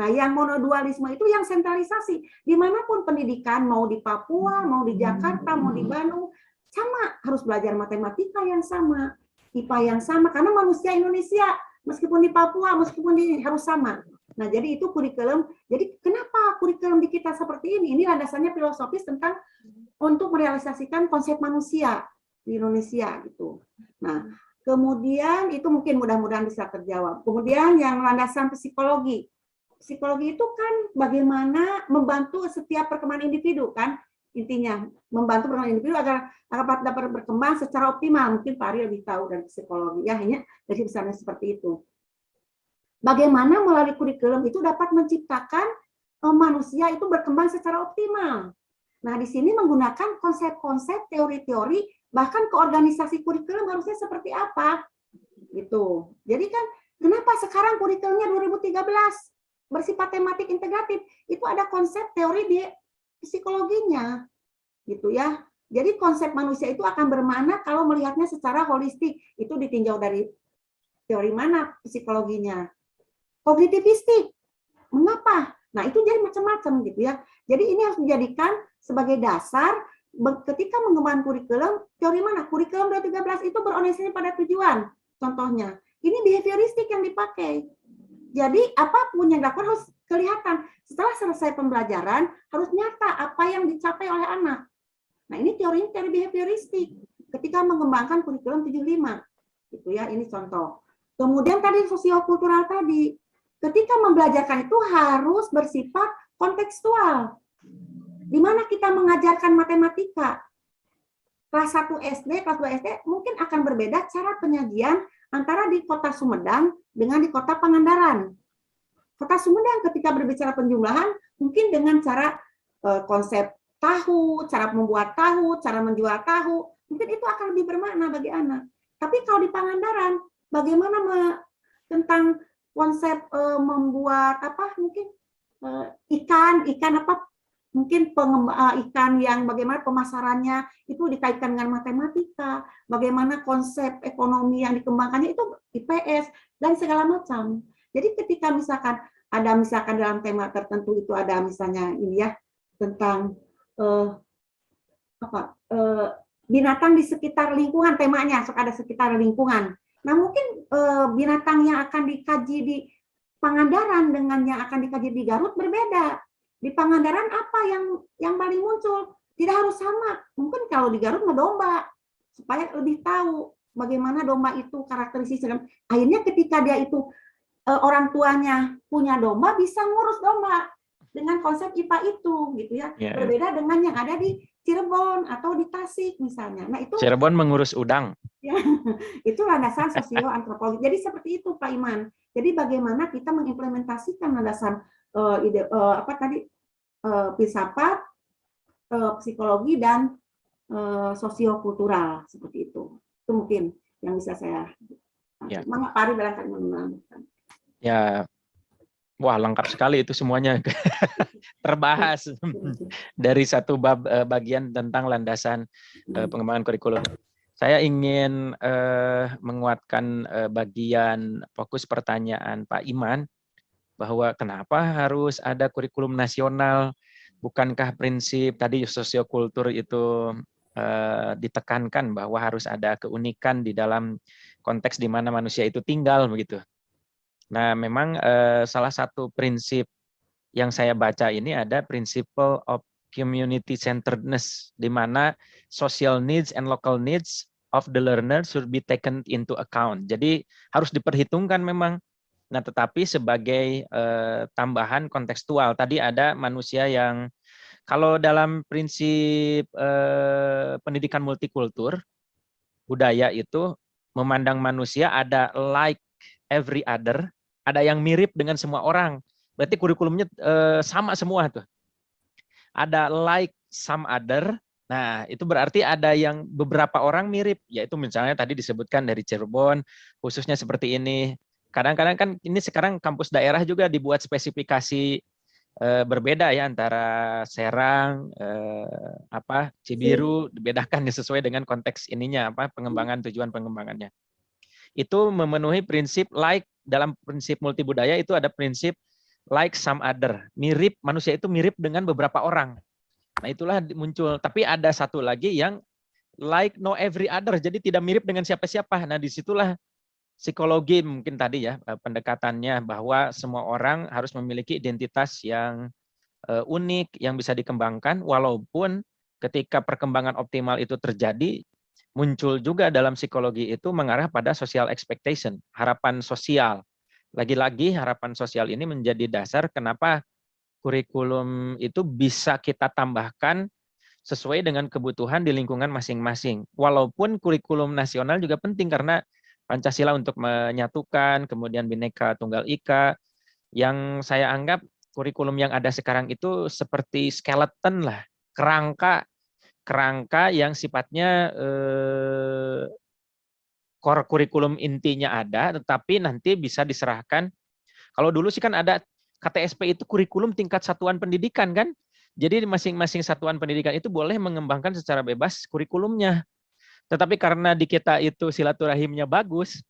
Nah, yang monodualisme itu yang sentralisasi. Dimanapun pendidikan, mau di Papua, mau di Jakarta, mau di Bandung, sama, harus belajar matematika yang sama, IPA yang sama, karena manusia Indonesia, meskipun di Papua, meskipun harus sama. Nah, jadi itu kurikulum. Jadi kenapa kurikulum di kita seperti ini? Ini landasannya filosofis tentang untuk merealisasikan konsep manusia di Indonesia gitu. Nah, kemudian itu mungkin mudah-mudahan bisa terjawab. Kemudian yang landasan psikologi. Psikologi itu kan bagaimana membantu setiap perkembangan individu kan? Intinya membantu perkembangan individu agar dapat berkembang secara optimal. Mungkin Pak Ari lebih tahu dari psikologi. Ya, hanya dari misalnya seperti itu. Bagaimana melalui kurikulum itu dapat menciptakan manusia itu berkembang secara optimal. Nah, di sini menggunakan konsep-konsep, teori-teori, bahkan ke organisasi kurikulum harusnya seperti apa. Gitu. Jadi kan, kenapa sekarang kurikulumnya 2013 bersifat tematik integratif? Itu ada konsep teori di psikologinya. Gitu ya. Jadi konsep manusia itu akan bermakna kalau melihatnya secara holistik. Itu ditinjau dari teori mana psikologinya. Kognitivistik. Mengapa? Nah, itu jadi macam-macam gitu ya. Jadi ini harus dijadikan sebagai dasar ketika mengembangkan kurikulum. Teori mana? Kurikulum 2013 itu berorientasi pada tujuan. Contohnya, ini behavioristik yang dipakai. Jadi apapun yang dilakukan harus kelihatan. Setelah selesai pembelajaran, harus nyata apa yang dicapai oleh anak. Nah, ini teori behavioristik ketika mengembangkan kurikulum 75. Gitu ya, ini contoh. Kemudian tadi sosiokultural tadi, ketika membelajarkan itu harus bersifat kontekstual. Di mana kita mengajarkan matematika. Kelas 1 SD, kelas 2 SD mungkin akan berbeda cara penyajian antara di kota Sumedang dengan di kota Pangandaran. Kota Sumedang ketika berbicara penjumlahan mungkin dengan cara konsep tahu, cara membuat tahu, cara menjual tahu, mungkin itu akan lebih bermakna bagi anak. Tapi kalau di Pangandaran, bagaimana tentang konsep membuat apa mungkin ikan apa mungkin ikan yang bagaimana pemasarannya itu dikaitkan dengan matematika, bagaimana konsep ekonomi yang dikembangkannya itu IPS dan segala macam. Jadi ketika misalkan dalam tema tertentu itu ada misalnya ini ya tentang binatang di sekitar lingkungan, temanya ada sekitar lingkungan. Nah mungkin binatang yang akan dikaji di Pangandaran dengan yang akan dikaji di Garut berbeda. Di Pangandaran apa yang paling muncul? Tidak harus sama. Mungkin kalau di Garut domba, supaya lebih tahu bagaimana domba itu karakteristik. Akhirnya ketika dia itu orang tuanya punya domba, bisa ngurus domba dengan konsep IPA itu, gitu ya. Yeah. Berbeda dengan yang ada di Cirebon atau di Tasik misalnya. Nah itu Cirebon mengurus udang. Ya, itu landasan sosioantropologi. Jadi seperti itu Pak Iman. Jadi bagaimana kita mengimplementasikan landasan filsafat, psikologi dan sosiokultural seperti itu. Itu mungkin yang bisa saya. Ya. Pak Ari barangkali menambahkan. Ya, wah lengkap sekali itu semuanya terbahas dari satu bab bagian tentang landasan pengembangan kurikulum. Saya ingin menguatkan bagian fokus pertanyaan Pak Iman bahwa kenapa harus ada kurikulum nasional, bukankah prinsip tadi sosiokultur itu ditekankan bahwa harus ada keunikan di dalam konteks di mana manusia itu tinggal begitu. Nah, memang salah satu prinsip yang saya baca ini ada principle of community centeredness, di mana social needs and local needs of the learner should be taken into account. Jadi harus diperhitungkan memang. Nah, tetapi sebagai tambahan kontekstual, tadi ada manusia yang kalau dalam prinsip pendidikan multikultur, budaya itu memandang manusia ada like every other, ada yang mirip dengan semua orang. Berarti kurikulumnya sama semua tuh. Ada like some other. Nah, itu berarti ada yang beberapa orang mirip, yaitu misalnya tadi disebutkan dari Cirebon, khususnya seperti ini. Kadang-kadang kan ini sekarang kampus daerah juga dibuat spesifikasi berbeda ya antara Serang, Cibiru, dibedakan sesuai dengan konteks ininya, pengembangan tujuan pengembangannya. Itu memenuhi prinsip like, dalam prinsip multibudaya itu ada prinsip like some other, mirip, manusia itu mirip dengan beberapa orang. Nah itulah muncul, tapi ada satu lagi yang like no every other, jadi tidak mirip dengan siapa-siapa. Nah disitulah psikologi mungkin tadi ya pendekatannya bahwa semua orang harus memiliki identitas yang unik yang bisa dikembangkan, walaupun ketika perkembangan optimal itu terjadi muncul juga dalam psikologi itu mengarah pada social expectation, harapan sosial. Lagi-lagi harapan sosial ini menjadi dasar kenapa kurikulum itu bisa kita tambahkan sesuai dengan kebutuhan di lingkungan masing-masing. Walaupun kurikulum nasional juga penting karena Pancasila untuk menyatukan, kemudian Bhinneka Tunggal Ika, yang saya anggap kurikulum yang ada sekarang itu seperti skeleton lah, kerangka yang sifatnya core kurikulum intinya ada, tetapi nanti bisa diserahkan. Kalau dulu sih kan ada KTSP itu kurikulum tingkat satuan pendidikan kan, jadi masing-masing satuan pendidikan itu boleh mengembangkan secara bebas kurikulumnya. Tetapi karena di kita itu silaturahimnya bagus,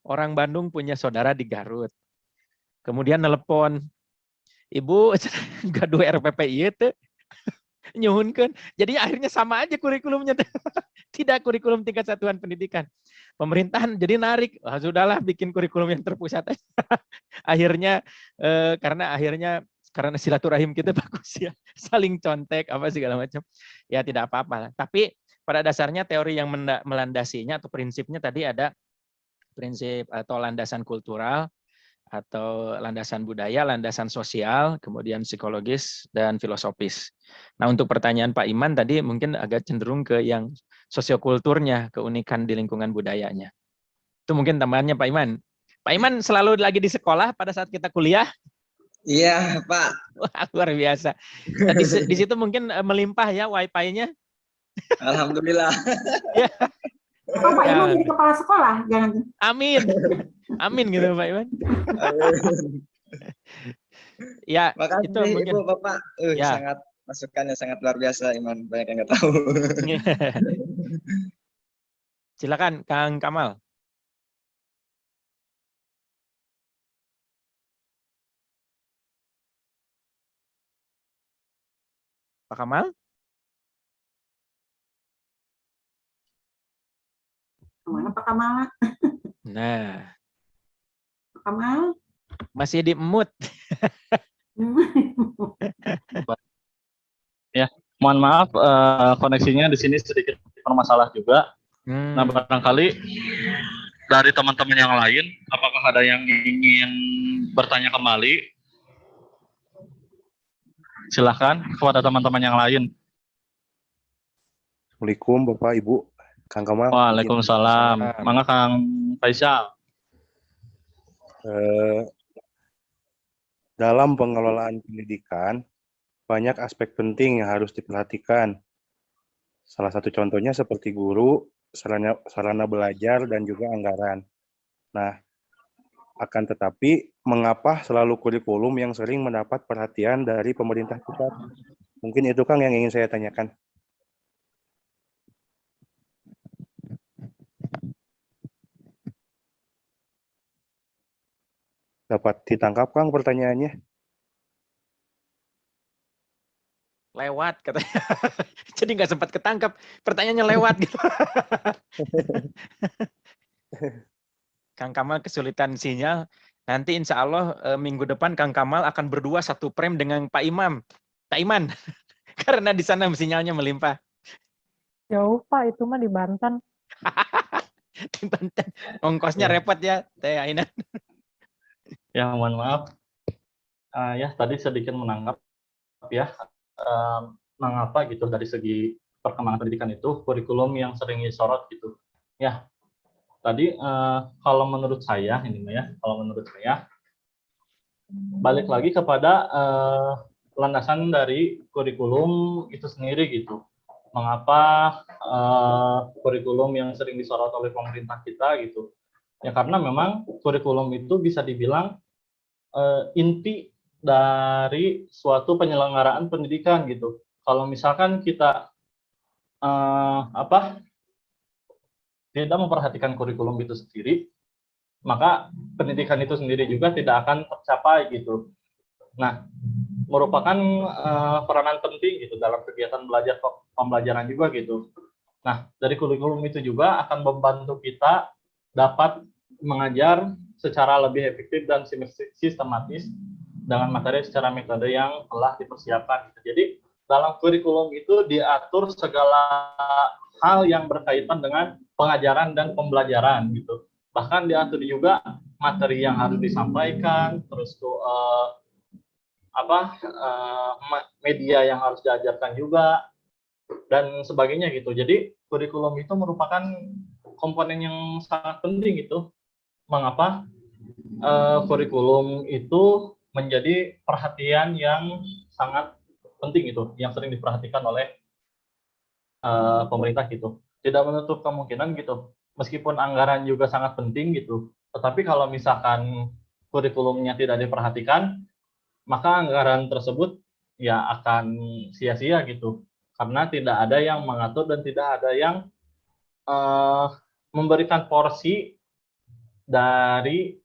orang Bandung punya saudara di Garut. Kemudian telepon, Ibu, gaduh RPPI itu, nyuhunkan. Jadi akhirnya sama aja kurikulumnya. Tidak kurikulum tingkat satuan pendidikan. pemerintahan jadi narik, sudahlah bikin kurikulum yang terpusat. Akhirnya karena silaturahim kita bagus ya, saling contek apa segala macam. Ya tidak apa-apa. Tapi pada dasarnya teori yang melandasinya atau prinsipnya tadi ada prinsip atau landasan kultural, atau landasan budaya, landasan sosial, kemudian psikologis, dan filosofis. Nah, untuk pertanyaan Pak Iman tadi mungkin agak cenderung ke yang sosiokulturnya, keunikan di lingkungan budayanya. Itu mungkin tambahannya Pak Iman. Pak Iman selalu lagi di sekolah pada saat kita kuliah? Iya, Pak. Wah, luar biasa. Nah, di situ mungkin melimpah ya wifi-nya. Alhamdulillah. Ya. Oh, Pak Iman jadi kepala sekolah, jangan. Amin. Amin gitu Pak Iman. Ya, Makasih itu mungkin. Ibu, Bapak. Ya. Sangat masukannya sangat luar biasa, Iman. Banyak yang nggak tahu. Silakan Kang Kamal. Pak Kamal? Kemana Pak Kamal? Nah, Pak Kamal? masih di mute. Ya, mohon maaf koneksinya di sini sedikit bermasalah juga. Nah, barangkali dari teman-teman yang lain, apakah ada yang ingin bertanya kembali? Silahkan kepada teman-teman yang lain. Assalamualaikum Bapak Ibu, Kang Kamal. Waalaikumsalam. Mangga Kang Faisal. Dalam pengelolaan pendidikan, banyak aspek penting yang harus diperhatikan. Salah satu contohnya seperti guru, sarana belajar, dan juga anggaran. Nah, akan tetapi, mengapa selalu kurikulum yang sering mendapat perhatian dari pemerintah pusat? Mungkin itu Kang yang ingin saya tanyakan. Dapat ditangkap Kang pertanyaannya? Lewat katanya. Jadi nggak sempat ketangkap. Pertanyaannya lewat gitu. Kang Kamal kesulitan sinyal. Nanti insya Allah minggu depan Kang Kamal akan berdua satu frame dengan Pak Imam. Pak Iman. Karena di sana sinyalnya melimpah. Jauh Pak, itu mah di Banten. Di Banten. Ongkosnya repot ya, Teh Ainan. Ya, mohon maaf. Ya, tadi sedikit menangkap ya. Mengapa gitu dari segi perkembangan pendidikan itu kurikulum yang sering disorot gitu. Ya, tadi kalau menurut saya balik lagi kepada landasan dari kurikulum itu sendiri gitu. Mengapa kurikulum yang sering disorot oleh pemerintah kita gitu. Ya karena memang kurikulum itu bisa dibilang inti dari suatu penyelenggaraan pendidikan gitu. Kalau misalkan kita tidak memperhatikan kurikulum itu sendiri, maka pendidikan itu sendiri juga tidak akan tercapai gitu. Nah, merupakan peranan penting gitu dalam kegiatan belajar pembelajaran juga gitu. Nah, dari kurikulum itu juga akan membantu kita dapat mengajar secara lebih efektif dan sistematis dengan materi secara metode yang telah dipersiapkan. Jadi dalam kurikulum itu diatur segala hal yang berkaitan dengan pengajaran dan pembelajaran gitu. Bahkan diatur juga materi yang harus disampaikan, terus tuh media yang harus diajarkan juga dan sebagainya gitu. Jadi kurikulum itu merupakan komponen yang sangat penting gitu. Mengapa kurikulum itu menjadi perhatian yang sangat penting itu, yang sering diperhatikan oleh pemerintah gitu. Tidak menutup kemungkinan gitu, meskipun anggaran juga sangat penting gitu, tetapi kalau misalkan kurikulumnya tidak diperhatikan, maka anggaran tersebut ya akan sia-sia gitu, karena tidak ada yang mengatur dan tidak ada yang memberikan porsi dari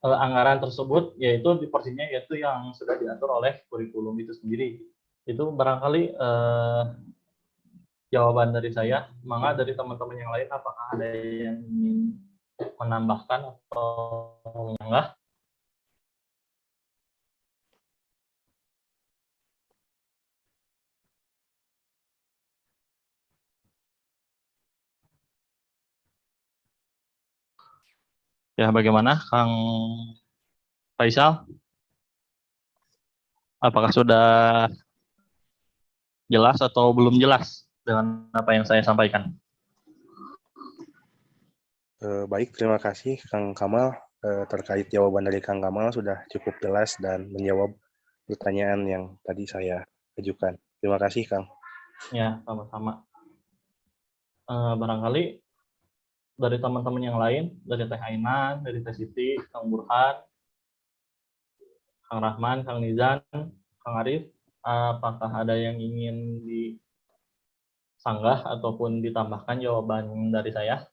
anggaran tersebut, yaitu di porsinya yaitu yang sudah diatur oleh kurikulum itu sendiri. Itu barangkali jawaban dari saya. Mangga dari teman-teman yang lain, apakah ada yang ingin menambahkan atau menyanggah? Ya, bagaimana Kang Faisal? Apakah sudah jelas atau belum jelas dengan apa yang saya sampaikan? Baik, terima kasih Kang Kamal. Terkait jawaban dari Kang Kamal sudah cukup jelas dan menjawab pertanyaan yang tadi saya ajukan. Terima kasih, Kang. Ya, sama-sama. Barangkali dari teman-teman yang lain, dari Teh Ainan, dari Teh Siti, Kang Burhan, Kang Rahman, Kang Nizan, Kang Arif, apakah ada yang ingin disanggah ataupun ditambahkan jawaban dari saya?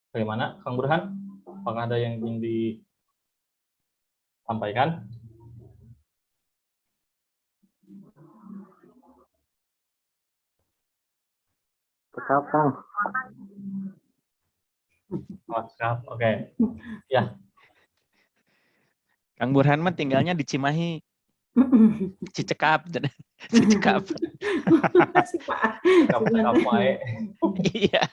Bagaimana, Kang Burhan? Apakah ada yang ingin disampaikan? Tetap, Kang. Oh, siap. Oke. Ya. Kang Burhan mah tinggalnya di Cimahi. Cicekap. Cicekap. Cicekap wae. Iya.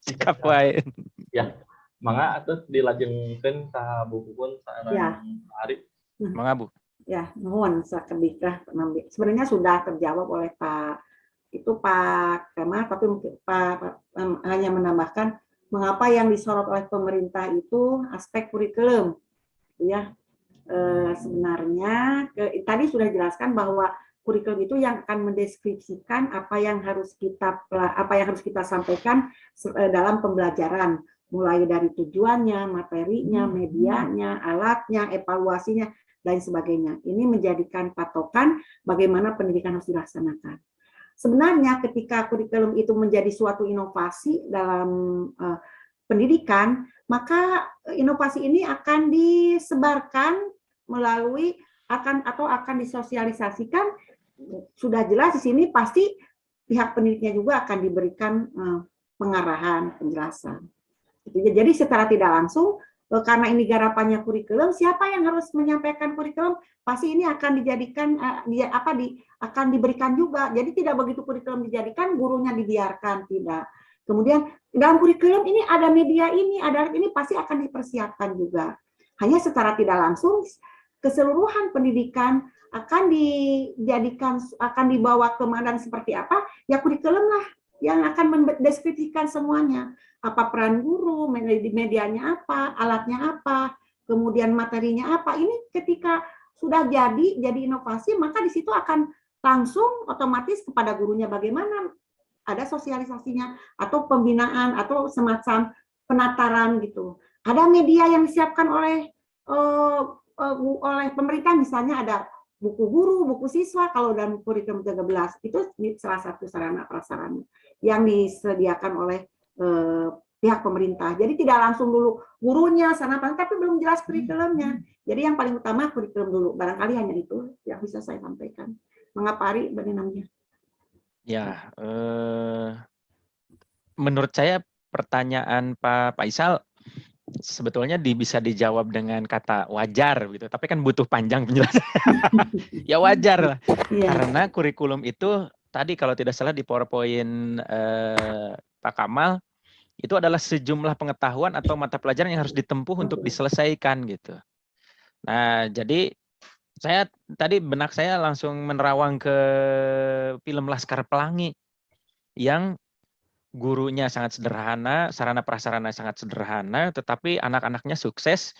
Cicekap wae. Ya. Mangga atuh dilajengkeun ka bukukeun sareng Ya. Arif. Mangga Bu. Ya, nuhun sakedikah sebenarnya sudah terjawab oleh Pak Kemal, tapi mungkin Pak hanya menambahkan mengapa yang disorot oleh pemerintah itu aspek kurikulum, ya. Sebenarnya tadi sudah jelaskan bahwa kurikulum itu yang akan mendeskripsikan apa yang harus kita sampaikan dalam pembelajaran, mulai dari tujuannya, materinya, medianya, alatnya, evaluasinya, dan sebagainya. Ini menjadikan patokan bagaimana pendidikan harus dilaksanakan. Sebenarnya ketika kurikulum itu menjadi suatu inovasi dalam pendidikan, maka inovasi ini akan disebarkan melalui akan disosialisasikan. Sudah jelas di sini pasti pihak pendidiknya juga akan diberikan pengarahan, penjelasan. Jadi secara tidak langsung, karena ini garapannya kurikulum, siapa yang harus menyampaikan kurikulum pasti ini akan dijadikan akan diberikan juga. Jadi tidak begitu kurikulum dijadikan gurunya dibiarkan, tidak. Kemudian dalam kurikulum ini ada media ini, ada ini pasti akan dipersiapkan juga. Hanya secara tidak langsung keseluruhan pendidikan akan dijadikan, akan dibawa ke mana seperti apa, ya kurikulum lah yang akan mendeskripsikan semuanya. Apa peran guru, medianya apa, alatnya apa, kemudian materinya apa. Ini ketika sudah jadi inovasi, maka di situ akan langsung otomatis kepada gurunya bagaimana ada sosialisasinya atau pembinaan atau semacam penataran gitu. Ada media yang disiapkan oleh pemerintah, misalnya ada buku guru, buku siswa. Kalau dalam kurikulum 13 itu salah satu sarana prasarana yang disediakan oleh pihak pemerintah. Jadi tidak langsung dulu gurunya sana, tapi belum jelas kurikulumnya. Jadi yang paling utama kurikulum dulu. Barangkali hanya itu yang bisa saya sampaikan. Mengapa Ari namanya? Ya, menurut saya pertanyaan Pak Faisal sebetulnya bisa dijawab dengan kata wajar gitu, tapi kan butuh panjang penjelasan. Ya wajar lah, karena kurikulum itu tadi kalau tidak salah di PowerPoint Pak Kamal itu adalah sejumlah pengetahuan atau mata pelajaran yang harus ditempuh untuk diselesaikan gitu. Nah, jadi saya tadi benak saya langsung menerawang ke film Laskar Pelangi yang gurunya sangat sederhana, sarana prasarana sangat sederhana, tetapi anak-anaknya sukses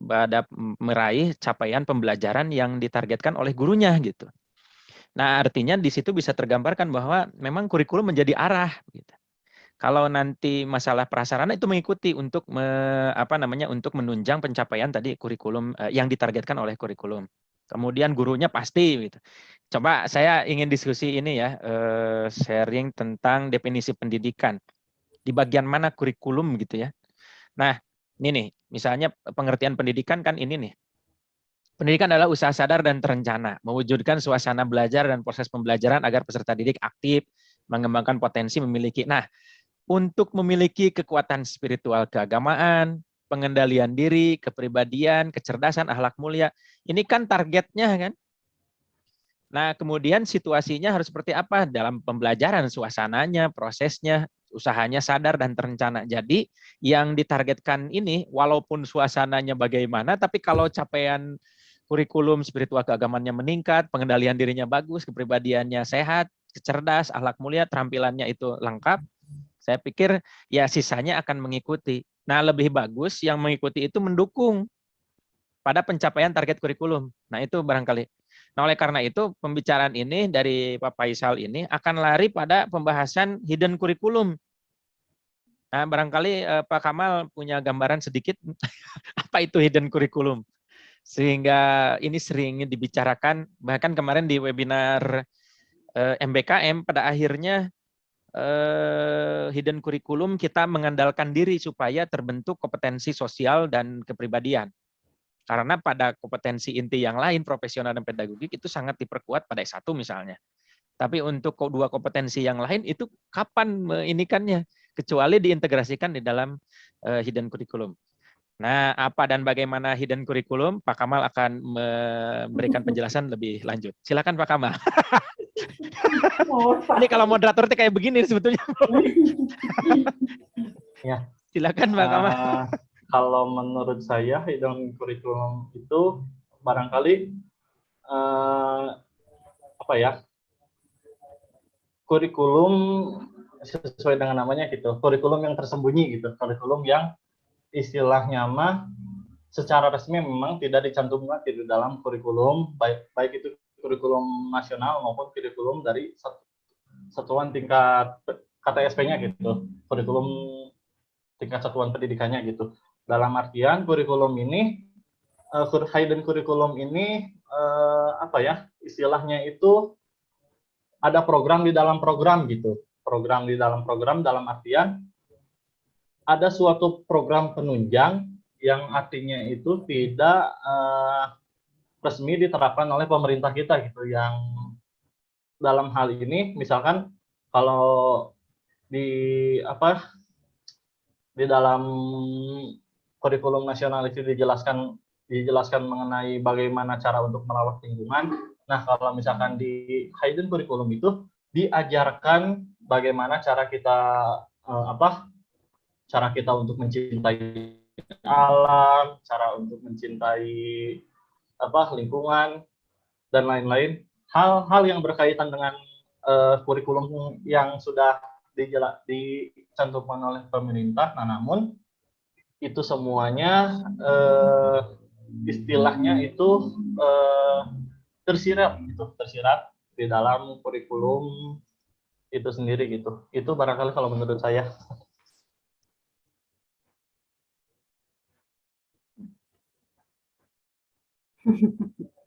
pada meraih capaian pembelajaran yang ditargetkan oleh gurunya gitu. Nah, artinya di situ bisa tergambarkan bahwa memang kurikulum menjadi arah gitu. Kalau nanti masalah prasarana itu mengikuti untuk untuk menunjang pencapaian tadi kurikulum yang ditargetkan oleh kurikulum. Kemudian gurunya pasti gitu. Coba saya ingin diskusi ini ya, sharing tentang definisi pendidikan. Di bagian mana kurikulum gitu ya. Nah, Ini nih, misalnya pengertian pendidikan kan ini nih. Pendidikan adalah usaha sadar dan terencana, mewujudkan suasana belajar dan proses pembelajaran agar peserta didik aktif, mengembangkan potensi memiliki. Nah, untuk memiliki kekuatan spiritual keagamaan, pengendalian diri, kepribadian, kecerdasan, akhlak mulia, ini kan targetnya kan. Nah, kemudian situasinya harus seperti apa dalam pembelajaran, suasananya, prosesnya, usahanya sadar dan terencana. Jadi yang ditargetkan ini, walaupun suasananya bagaimana, tapi kalau capaian kurikulum spiritual keagamannya meningkat, pengendalian dirinya bagus, kepribadiannya sehat, cerdas, akhlak mulia, terampilannya itu lengkap, saya pikir ya sisanya akan mengikuti. Nah, lebih bagus yang mengikuti itu mendukung pada pencapaian target kurikulum. Nah, itu barangkali. Nah, oleh karena itu pembicaraan ini dari Pak Faisal ini akan lari pada pembahasan hidden kurikulum. Nah, barangkali Pak Kamal punya gambaran sedikit apa itu hidden kurikulum. Sehingga ini sering dibicarakan, bahkan kemarin di webinar MBKM pada akhirnya hidden kurikulum kita mengandalkan diri supaya terbentuk kompetensi sosial dan kepribadian. Karena pada kompetensi inti yang lain, profesional dan pedagogik itu sangat diperkuat pada S1 misalnya. Tapi untuk dua kompetensi yang lain itu kapan meinikannya? Kecuali diintegrasikan di dalam hidden kurikulum. Nah, apa dan bagaimana hidden kurikulum? Pak Kamal akan memberikan penjelasan lebih lanjut. Silakan Pak Kamal. Ini kalau moderator itu kayak begini sebetulnya. Ya. Silakan Pak Kamal. Kalau menurut saya hidden kurikulum itu barangkali apa ya? Kurikulum sesuai dengan namanya gitu. Kurikulum yang tersembunyi gitu. Kurikulum yang istilahnya mah secara resmi memang tidak dicantumkan di dalam kurikulum, baik itu kurikulum nasional maupun kurikulum dari satuan tingkat KTSP-nya gitu, kurikulum tingkat satuan pendidikannya gitu. Dalam artian kurikulum ini, hidden kurikulum ini apa ya, istilahnya itu ada program di dalam program gitu, program di dalam program dalam artian ada suatu program penunjang yang artinya itu tidak resmi diterapkan oleh pemerintah kita gitu. Yang dalam hal ini misalkan kalau di dalam kurikulum nasional itu dijelaskan mengenai bagaimana cara untuk merawat lingkungan. Nah, kalau misalkan di hidden kurikulum itu diajarkan bagaimana cara kita cara kita untuk mencintai alam, cara untuk mencintai lingkungan dan lain-lain. Hal-hal yang berkaitan dengan kurikulum yang sudah dicantumkan oleh pemerintah. Nah, namun itu semuanya istilahnya itu tersirat di dalam kurikulum itu sendiri gitu. Itu barangkali kalau menurut saya.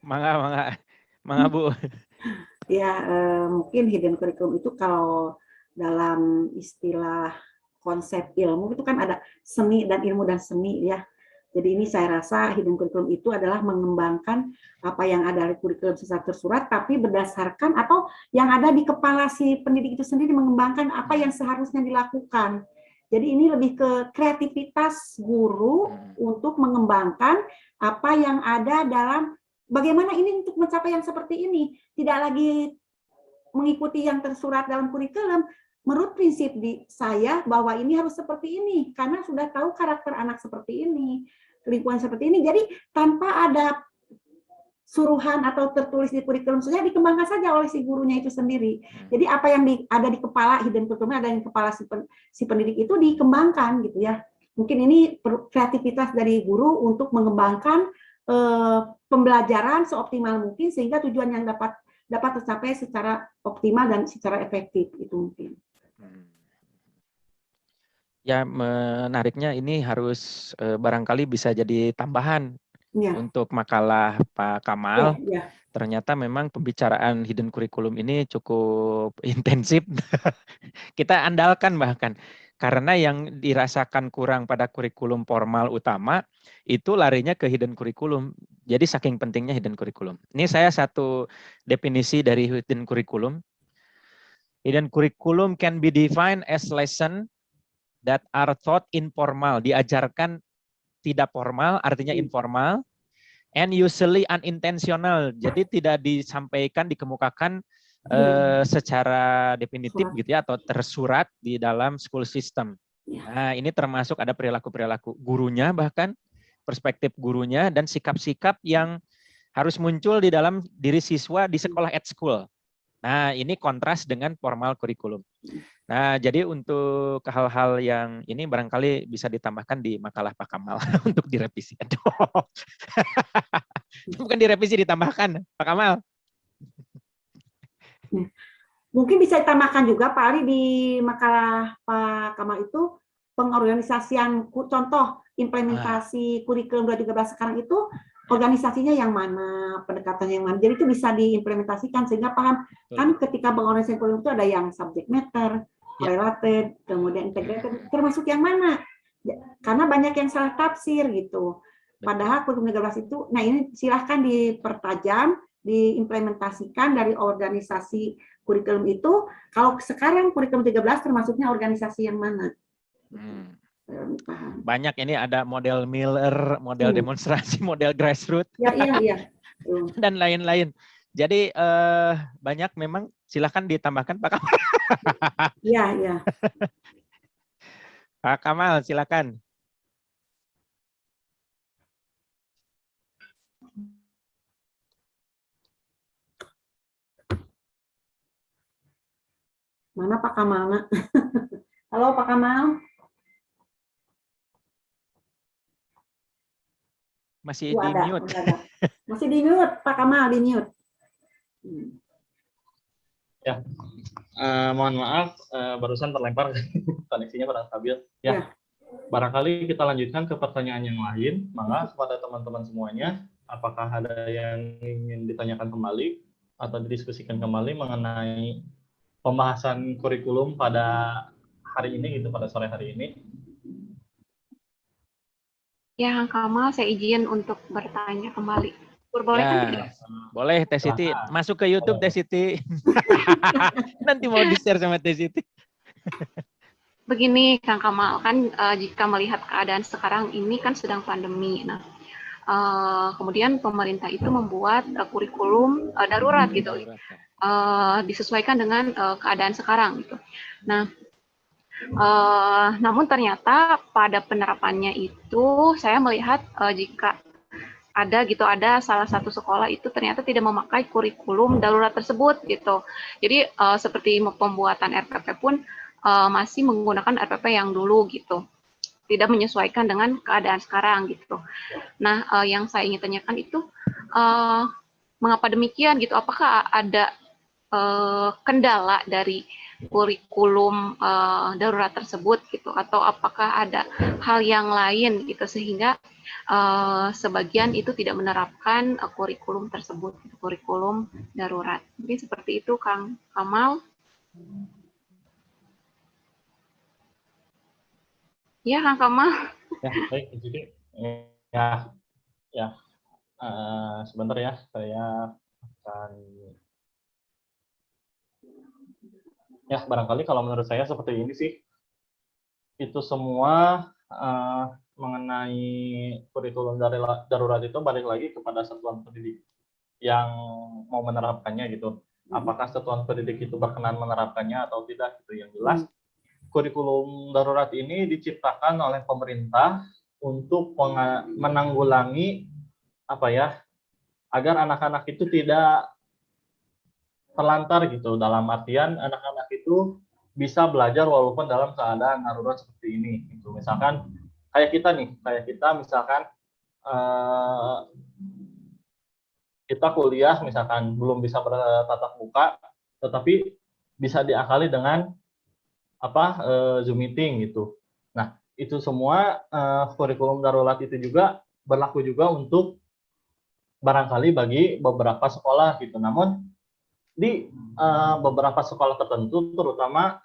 Mangga Bu. Ya, mungkin hidden curriculum itu kalau dalam istilah konsep ilmu itu kan ada seni dan ilmu dan seni ya. Jadi ini saya rasa hidden curriculum itu adalah mengembangkan apa yang ada di kurikulum secara tersurat, tapi berdasarkan atau yang ada di kepala si pendidik itu sendiri mengembangkan apa yang seharusnya dilakukan. Jadi ini lebih ke kreativitas guru untuk mengembangkan apa yang ada dalam bagaimana ini untuk mencapai yang seperti ini. Tidak lagi mengikuti yang tersurat dalam kurikulum. Menurut prinsip saya bahwa ini harus seperti ini karena sudah tahu karakter anak seperti ini, lingkungan seperti ini. Jadi tanpa ada suruhan atau tertulis di kurikulum saja dikembangkan saja oleh si gurunya itu sendiri. Jadi apa yang ada di kepala hidden curriculum ada di kepala si pendidik itu dikembangkan gitu ya. Mungkin ini kreativitas dari guru untuk mengembangkan pembelajaran seoptimal mungkin sehingga tujuan yang dapat tercapai secara optimal dan secara efektif itu mungkin. Ya, menariknya ini harus barangkali bisa jadi tambahan ya. Untuk makalah Pak Kamal. Ya. Ternyata memang pembicaraan hidden curriculum ini cukup intensif. Kita andalkan bahkan Karena yang dirasakan kurang pada kurikulum formal utama itu larinya ke hidden curriculum. Jadi saking pentingnya hidden curriculum. Ini saya satu definisi dari hidden curriculum. Hidden curriculum can be defined as lesson that are taught informal, diajarkan tidak formal, artinya informal, and usually unintentional, jadi tidak disampaikan, dikemukakan secara definitif gitu ya, atau tersurat di dalam school system. Nah, ini termasuk ada perilaku-perilaku gurunya, bahkan perspektif gurunya, dan sikap-sikap yang harus muncul di dalam diri siswa di sekolah at school. Nah, ini kontras dengan formal kurikulum. Nah, jadi untuk hal-hal yang ini barangkali bisa ditambahkan di makalah Pak Kamal untuk direvisi. Aduh. Bukan direvisi, ditambahkan, Pak Kamal. Mungkin bisa ditambahkan juga Pak Ali di makalah Pak Kamal itu pengorganisasian contoh implementasi kurikulum 2013 sekarang itu organisasinya yang mana, pendekatannya yang mana. Jadi itu bisa diimplementasikan sehingga paham. Kan ketika pengorganisasian kurikulum itu ada yang subject matter, related, kemudian integrated, termasuk yang mana? Karena banyak yang salah tafsir gitu. Padahal kurikulum 13 itu, nah ini silahkan dipertajam, diimplementasikan dari organisasi kurikulum itu. Kalau sekarang kurikulum 13 termasuknya organisasi yang mana? Banyak, ini ada model Miller, model demonstrasi, model grassroots, dan lain-lain. Jadi banyak memang, silahkan ditambahkan Pak Kamal. Iya. Pak Kamal, silakan. Mana Pak Kamal? Halo Pak Kamal. Masih di mute. Masih di mute, Pak Kamal, di mute. Ya, mohon maaf, barusan terlempar koneksinya kurang stabil. Ya, barangkali kita lanjutkan ke pertanyaan yang lain. Maka kepada teman-teman semuanya, apakah ada yang ingin ditanyakan kembali atau didiskusikan kembali mengenai pembahasan kurikulum pada hari ini, gitu, pada sore hari ini? Ya, Kang Kamal, saya izin untuk bertanya kembali. Bolehkan tidak? Boleh, Teh Siti. Masuk ke YouTube, Teh Siti. Nanti mau di-share sama Teh Siti. Begini, Kang Kamal, kan jika melihat keadaan sekarang ini kan sedang pandemi. Nah, kemudian pemerintah itu membuat kurikulum darurat gitu, disesuaikan dengan keadaan sekarang gitu. Nah, namun ternyata pada penerapannya itu saya melihat jika ada salah satu sekolah itu ternyata tidak memakai kurikulum darurat tersebut gitu. Jadi seperti pembuatan RPP pun masih menggunakan RPP yang dulu gitu, tidak menyesuaikan dengan keadaan sekarang gitu. Nah, yang saya ingin tanyakan itu mengapa demikian gitu? Apakah ada kendala dari kurikulum darurat tersebut gitu, atau apakah ada hal yang lain gitu sehingga sebagian itu tidak menerapkan kurikulum tersebut, kurikulum darurat? Mungkin seperti itu, Kang Kamal. Ya, Kang Kamal. Ya, baik, jadi sebentar ya, saya akan. Ya, barangkali kalau menurut saya seperti ini sih, itu semua mengenai kurikulum darurat itu balik lagi kepada satuan pendidik yang mau menerapkannya gitu. Apakah satuan pendidik itu berkenan menerapkannya atau tidak gitu. Yang jelas, kurikulum darurat ini diciptakan oleh pemerintah untuk menanggulangi agar anak-anak itu tidak terlantar gitu, dalam artian anak-anak itu bisa belajar walaupun dalam keadaan darurat seperti ini gitu. Misalkan kayak kita misalkan kita kuliah misalkan belum bisa bertatap muka, tetapi bisa diakali dengan Zoom meeting gitu. Nah, itu semua kurikulum darurat itu juga berlaku juga untuk barangkali bagi beberapa sekolah gitu. Namun di beberapa sekolah tertentu, terutama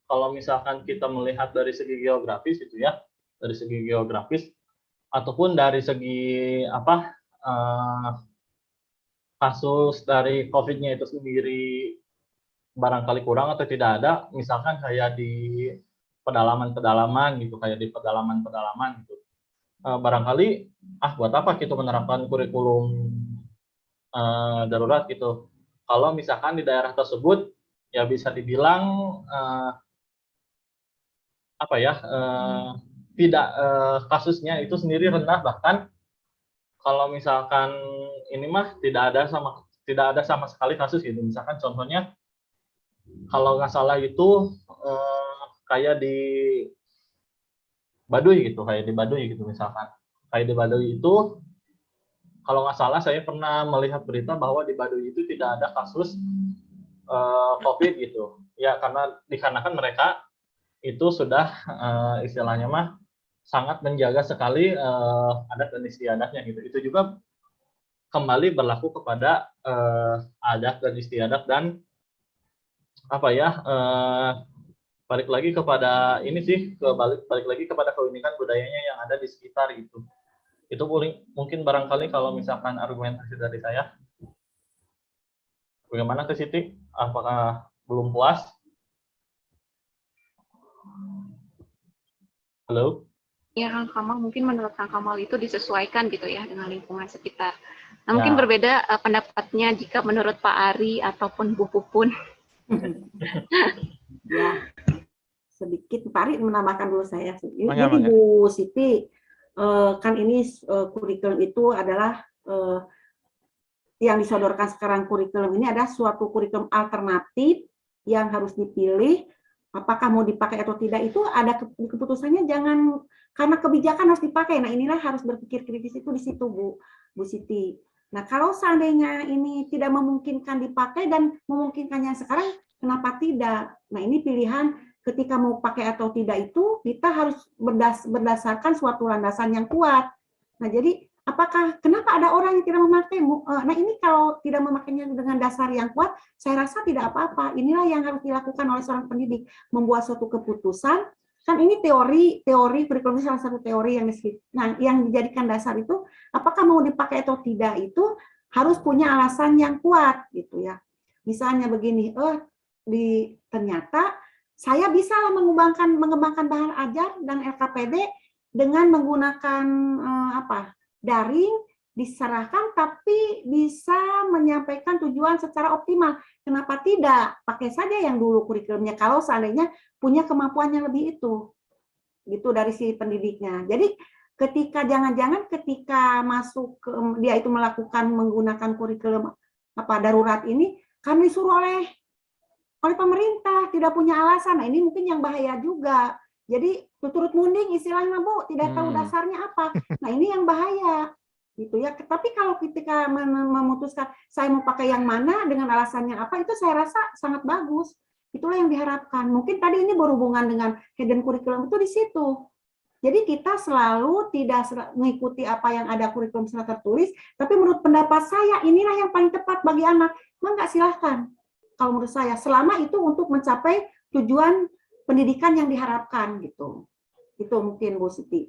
kalau misalkan kita melihat dari segi geografis itu ya, dari segi geografis ataupun dari segi apa kasus dari COVID-nya itu sendiri barangkali kurang atau tidak ada, misalkan kayak di pedalaman-pedalaman gitu, kayak di pedalaman-pedalaman gitu. Barangkali buat apa kita menerapkan kurikulum darurat gitu. Kalau misalkan di daerah tersebut ya bisa dibilang tidak kasusnya itu sendiri rendah, bahkan kalau misalkan ini mah tidak ada sama sekali kasus gitu. Misalkan contohnya kalau nggak salah itu kayak di Baduy gitu misalkan. Kayak di Baduy itu kalau nggak salah saya pernah melihat berita bahwa di Baduy itu tidak ada kasus COVID gitu. Ya karena dikarenakan mereka itu sudah istilahnya mah sangat menjaga sekali adat dan istiadatnya gitu. Itu juga kembali berlaku kepada adat dan istiadat dan balik lagi kepada ini sih, balik lagi kepada keunikan budayanya yang ada di sekitar gitu. Itu mungkin barangkali kalau misalkan argumentasi dari saya. Bagaimana ke Siti? Apakah belum puas? Halo? Ya, Kang Kamal, mungkin menurut Kang Kamal itu disesuaikan gitu ya dengan lingkungan sekitar. Nah, mungkin berbeda pendapatnya jika menurut Pak Ari ataupun Bu Pupun. Ya, sedikit Pak Ari menambahkan dulu saya. Jadi Bu Siti, kan ini kurikulum itu adalah yang disodorkan sekarang kurikulum ini ada suatu kurikulum alternatif yang harus dipilih. Apakah mau dipakai atau tidak itu ada keputusannya, jangan karena kebijakan harus dipakai. Nah inilah harus berpikir kritis itu di situ Bu Siti. Nah kalau seandainya ini tidak memungkinkan dipakai dan memungkinkannya sekarang, kenapa tidak? Nah ini pilihan ketika mau pakai atau tidak itu kita harus berdasarkan suatu landasan yang kuat. Nah jadi kenapa ada orang yang tidak memakai? Nah ini kalau tidak memakainya dengan dasar yang kuat, saya rasa tidak apa-apa. Inilah yang harus dilakukan oleh seorang pendidik, membuat suatu keputusan. Kan ini teori kurikulum salah satu teori yang dijadikan dasar itu, apakah mau dipakai atau tidak itu harus punya alasan yang kuat gitu ya. Misalnya begini, ternyata saya bisa mengembangkan bahan ajar dan LKPD dengan menggunakan daring, diserahkan tapi bisa menyampaikan tujuan secara optimal. Kenapa tidak? Pakai saja yang dulu kurikulumnya kalau seandainya punya kemampuannya lebih itu. Gitu dari si pendidiknya. Jadi jangan-jangan ketika masuk dia itu menggunakan kurikulum darurat ini kan disuruh oleh pemerintah, tidak punya alasan. Nah, ini mungkin yang bahaya juga. Jadi turut munding istilahnya Bu, tidak tahu dasarnya apa. Nah ini yang bahaya, gitu ya. Tapi kalau ketika memutuskan saya mau pakai yang mana dengan alasannya apa, itu saya rasa sangat bagus. Itulah yang diharapkan. Mungkin tadi ini berhubungan dengan hidden curriculum itu di situ. Jadi kita selalu tidak mengikuti apa yang ada kurikulum secara tertulis, tapi menurut pendapat saya inilah yang paling tepat bagi anak. Enggak, silahkan. Kalau menurut saya, selama itu untuk mencapai tujuan pendidikan yang diharapkan gitu. Itu mungkin Bu Siti.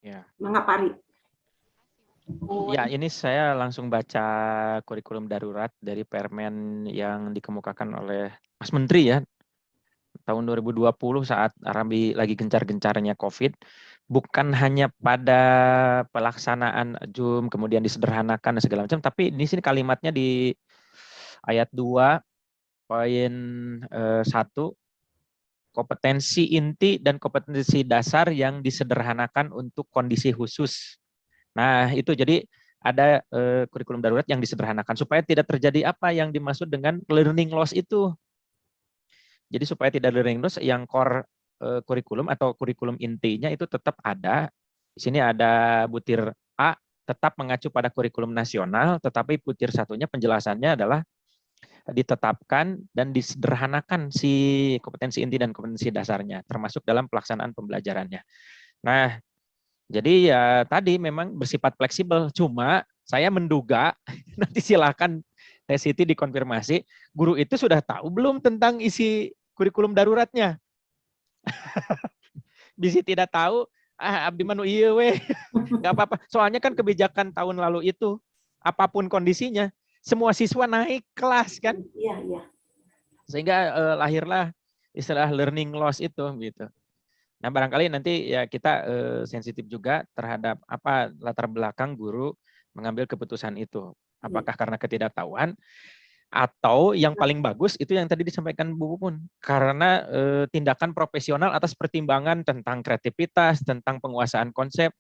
Ya. Mengapa Ari? Ya, ini saya langsung baca kurikulum darurat dari Permen yang dikemukakan oleh Mas Menteri ya. Tahun 2020 saat Arabi lagi gencar-gencarnya COVID, bukan hanya pada pelaksanaan Zoom kemudian disederhanakan dan segala macam, tapi di sini kalimatnya di ayat 2 poin 1, kompetensi inti dan kompetensi dasar yang disederhanakan untuk kondisi khusus. Nah, itu jadi ada kurikulum darurat yang disederhanakan supaya tidak terjadi apa yang dimaksud dengan learning loss itu. Jadi supaya tidak learning loss, yang core kurikulum atau kurikulum intinya itu tetap ada. Di sini ada butir A tetap mengacu pada kurikulum nasional, tetapi butir satunya penjelasannya adalah ditetapkan dan disederhanakan si kompetensi inti dan kompetensi dasarnya, termasuk dalam pelaksanaan pembelajarannya. Nah, jadi ya tadi memang bersifat fleksibel, cuma Saya menduga, nanti silakan Teh Siti dikonfirmasi, guru itu sudah tahu belum tentang isi kurikulum daruratnya? Bisa tidak tahu, abdi manu iya weh, nggak apa-apa. Soalnya kan kebijakan tahun lalu itu, apapun kondisinya, semua siswa naik kelas kan, Iya, iya. sehingga lahirlah istilah learning loss itu gitu. Nah barangkali nanti ya kita sensitif juga terhadap apa latar belakang guru mengambil keputusan itu. Apakah karena ketidaktahuan atau yang paling bagus itu yang tadi disampaikan Bu Pupun, karena tindakan profesional atas pertimbangan tentang kreativitas, tentang penguasaan konsep,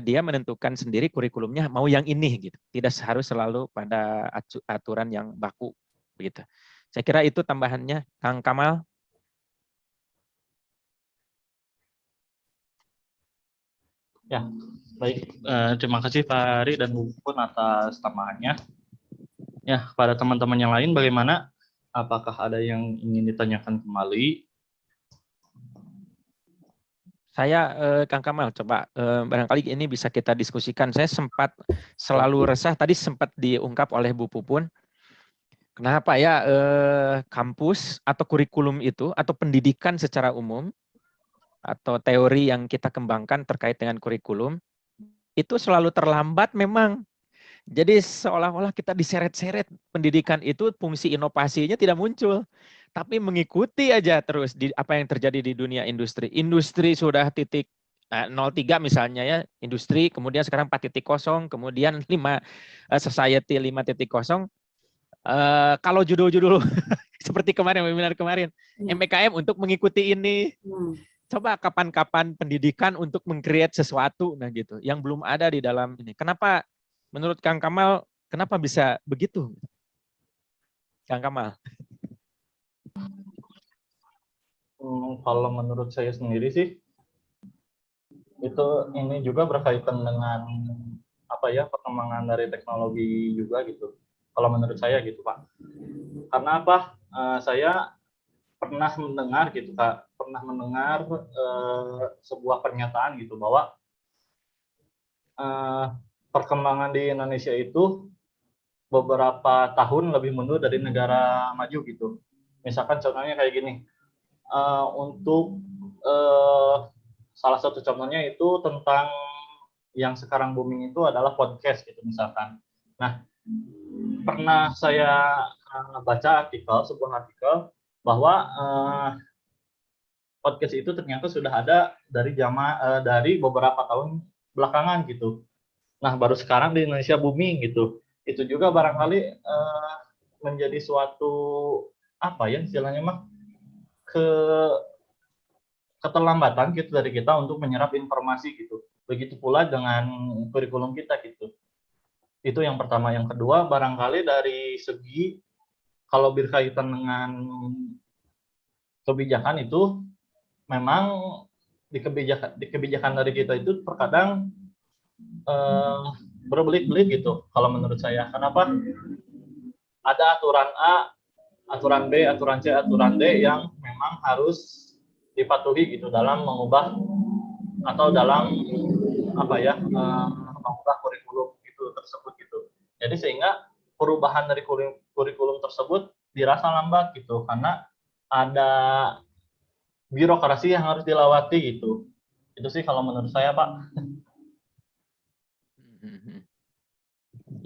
dia menentukan sendiri kurikulumnya mau yang ini gitu. Tidak harus selalu pada aturan yang baku begitu. Saya kira itu tambahannya, Kang Kamal. Ya, baik. Terima kasih Pak Ari dan Bu Pupun atas tambahannya. Ya, kepada teman-teman yang lain bagaimana? Apakah ada yang ingin ditanyakan kembali? Saya, Kang Kamal, coba barangkali ini bisa kita diskusikan. Saya sempat selalu resah, tadi sempat diungkap oleh Bu Pupun, kenapa ya kampus atau kurikulum itu, atau pendidikan secara umum, atau teori yang kita kembangkan terkait dengan kurikulum, itu selalu terlambat memang. Jadi seolah-olah kita diseret-seret, pendidikan itu fungsi inovasinya tidak muncul. Tapi mengikuti aja terus di apa yang terjadi di dunia industri. Industri sudah titik 03 misalnya ya, industri, kemudian sekarang 4.0, kemudian society 5.0. Kalau judul-judul seperti kemarin, webinar kemarin, MPKM untuk mengikuti ini. Coba kapan-kapan pendidikan untuk meng-create sesuatu, nah gitu, yang belum ada di dalam ini. Kenapa menurut Kang Kamal, kenapa bisa begitu? Kang Kamal. Kalau menurut saya sendiri sih, itu ini juga berkaitan dengan apa ya, perkembangan dari teknologi juga gitu. Kalau menurut saya gitu Pak. Karena apa? Saya pernah mendengar gitu Kak, sebuah pernyataan gitu bahwa perkembangan di Indonesia itu beberapa tahun lebih mundur dari negara maju gitu. Misalkan contohnya kayak gini, untuk salah satu contohnya itu tentang yang sekarang booming itu adalah podcast gitu misalkan. Nah, pernah saya baca sebuah artikel bahwa podcast itu ternyata sudah ada dari beberapa tahun belakangan gitu. Nah, baru sekarang di Indonesia booming gitu. Itu juga barangkali menjadi suatu apa ya istilahnya mah keterlambatan gitu dari kita untuk menyerap informasi gitu. Begitu pula dengan kurikulum kita gitu. Itu yang pertama. Yang kedua, barangkali dari segi kalau berkaitan dengan kebijakan itu memang di kebijakan dari kita itu terkadang berbelit-belit gitu kalau menurut saya. Kenapa? Ada aturan A, aturan B, aturan C, aturan D yang memang harus dipatuhi gitu dalam mengubah atau dalam apa ya mengubah kurikulum itu tersebut gitu. Jadi sehingga perubahan dari kurikulum tersebut dirasa lambat gitu karena ada birokrasi yang harus dilewati gitu. Itu sih kalau menurut saya Pak.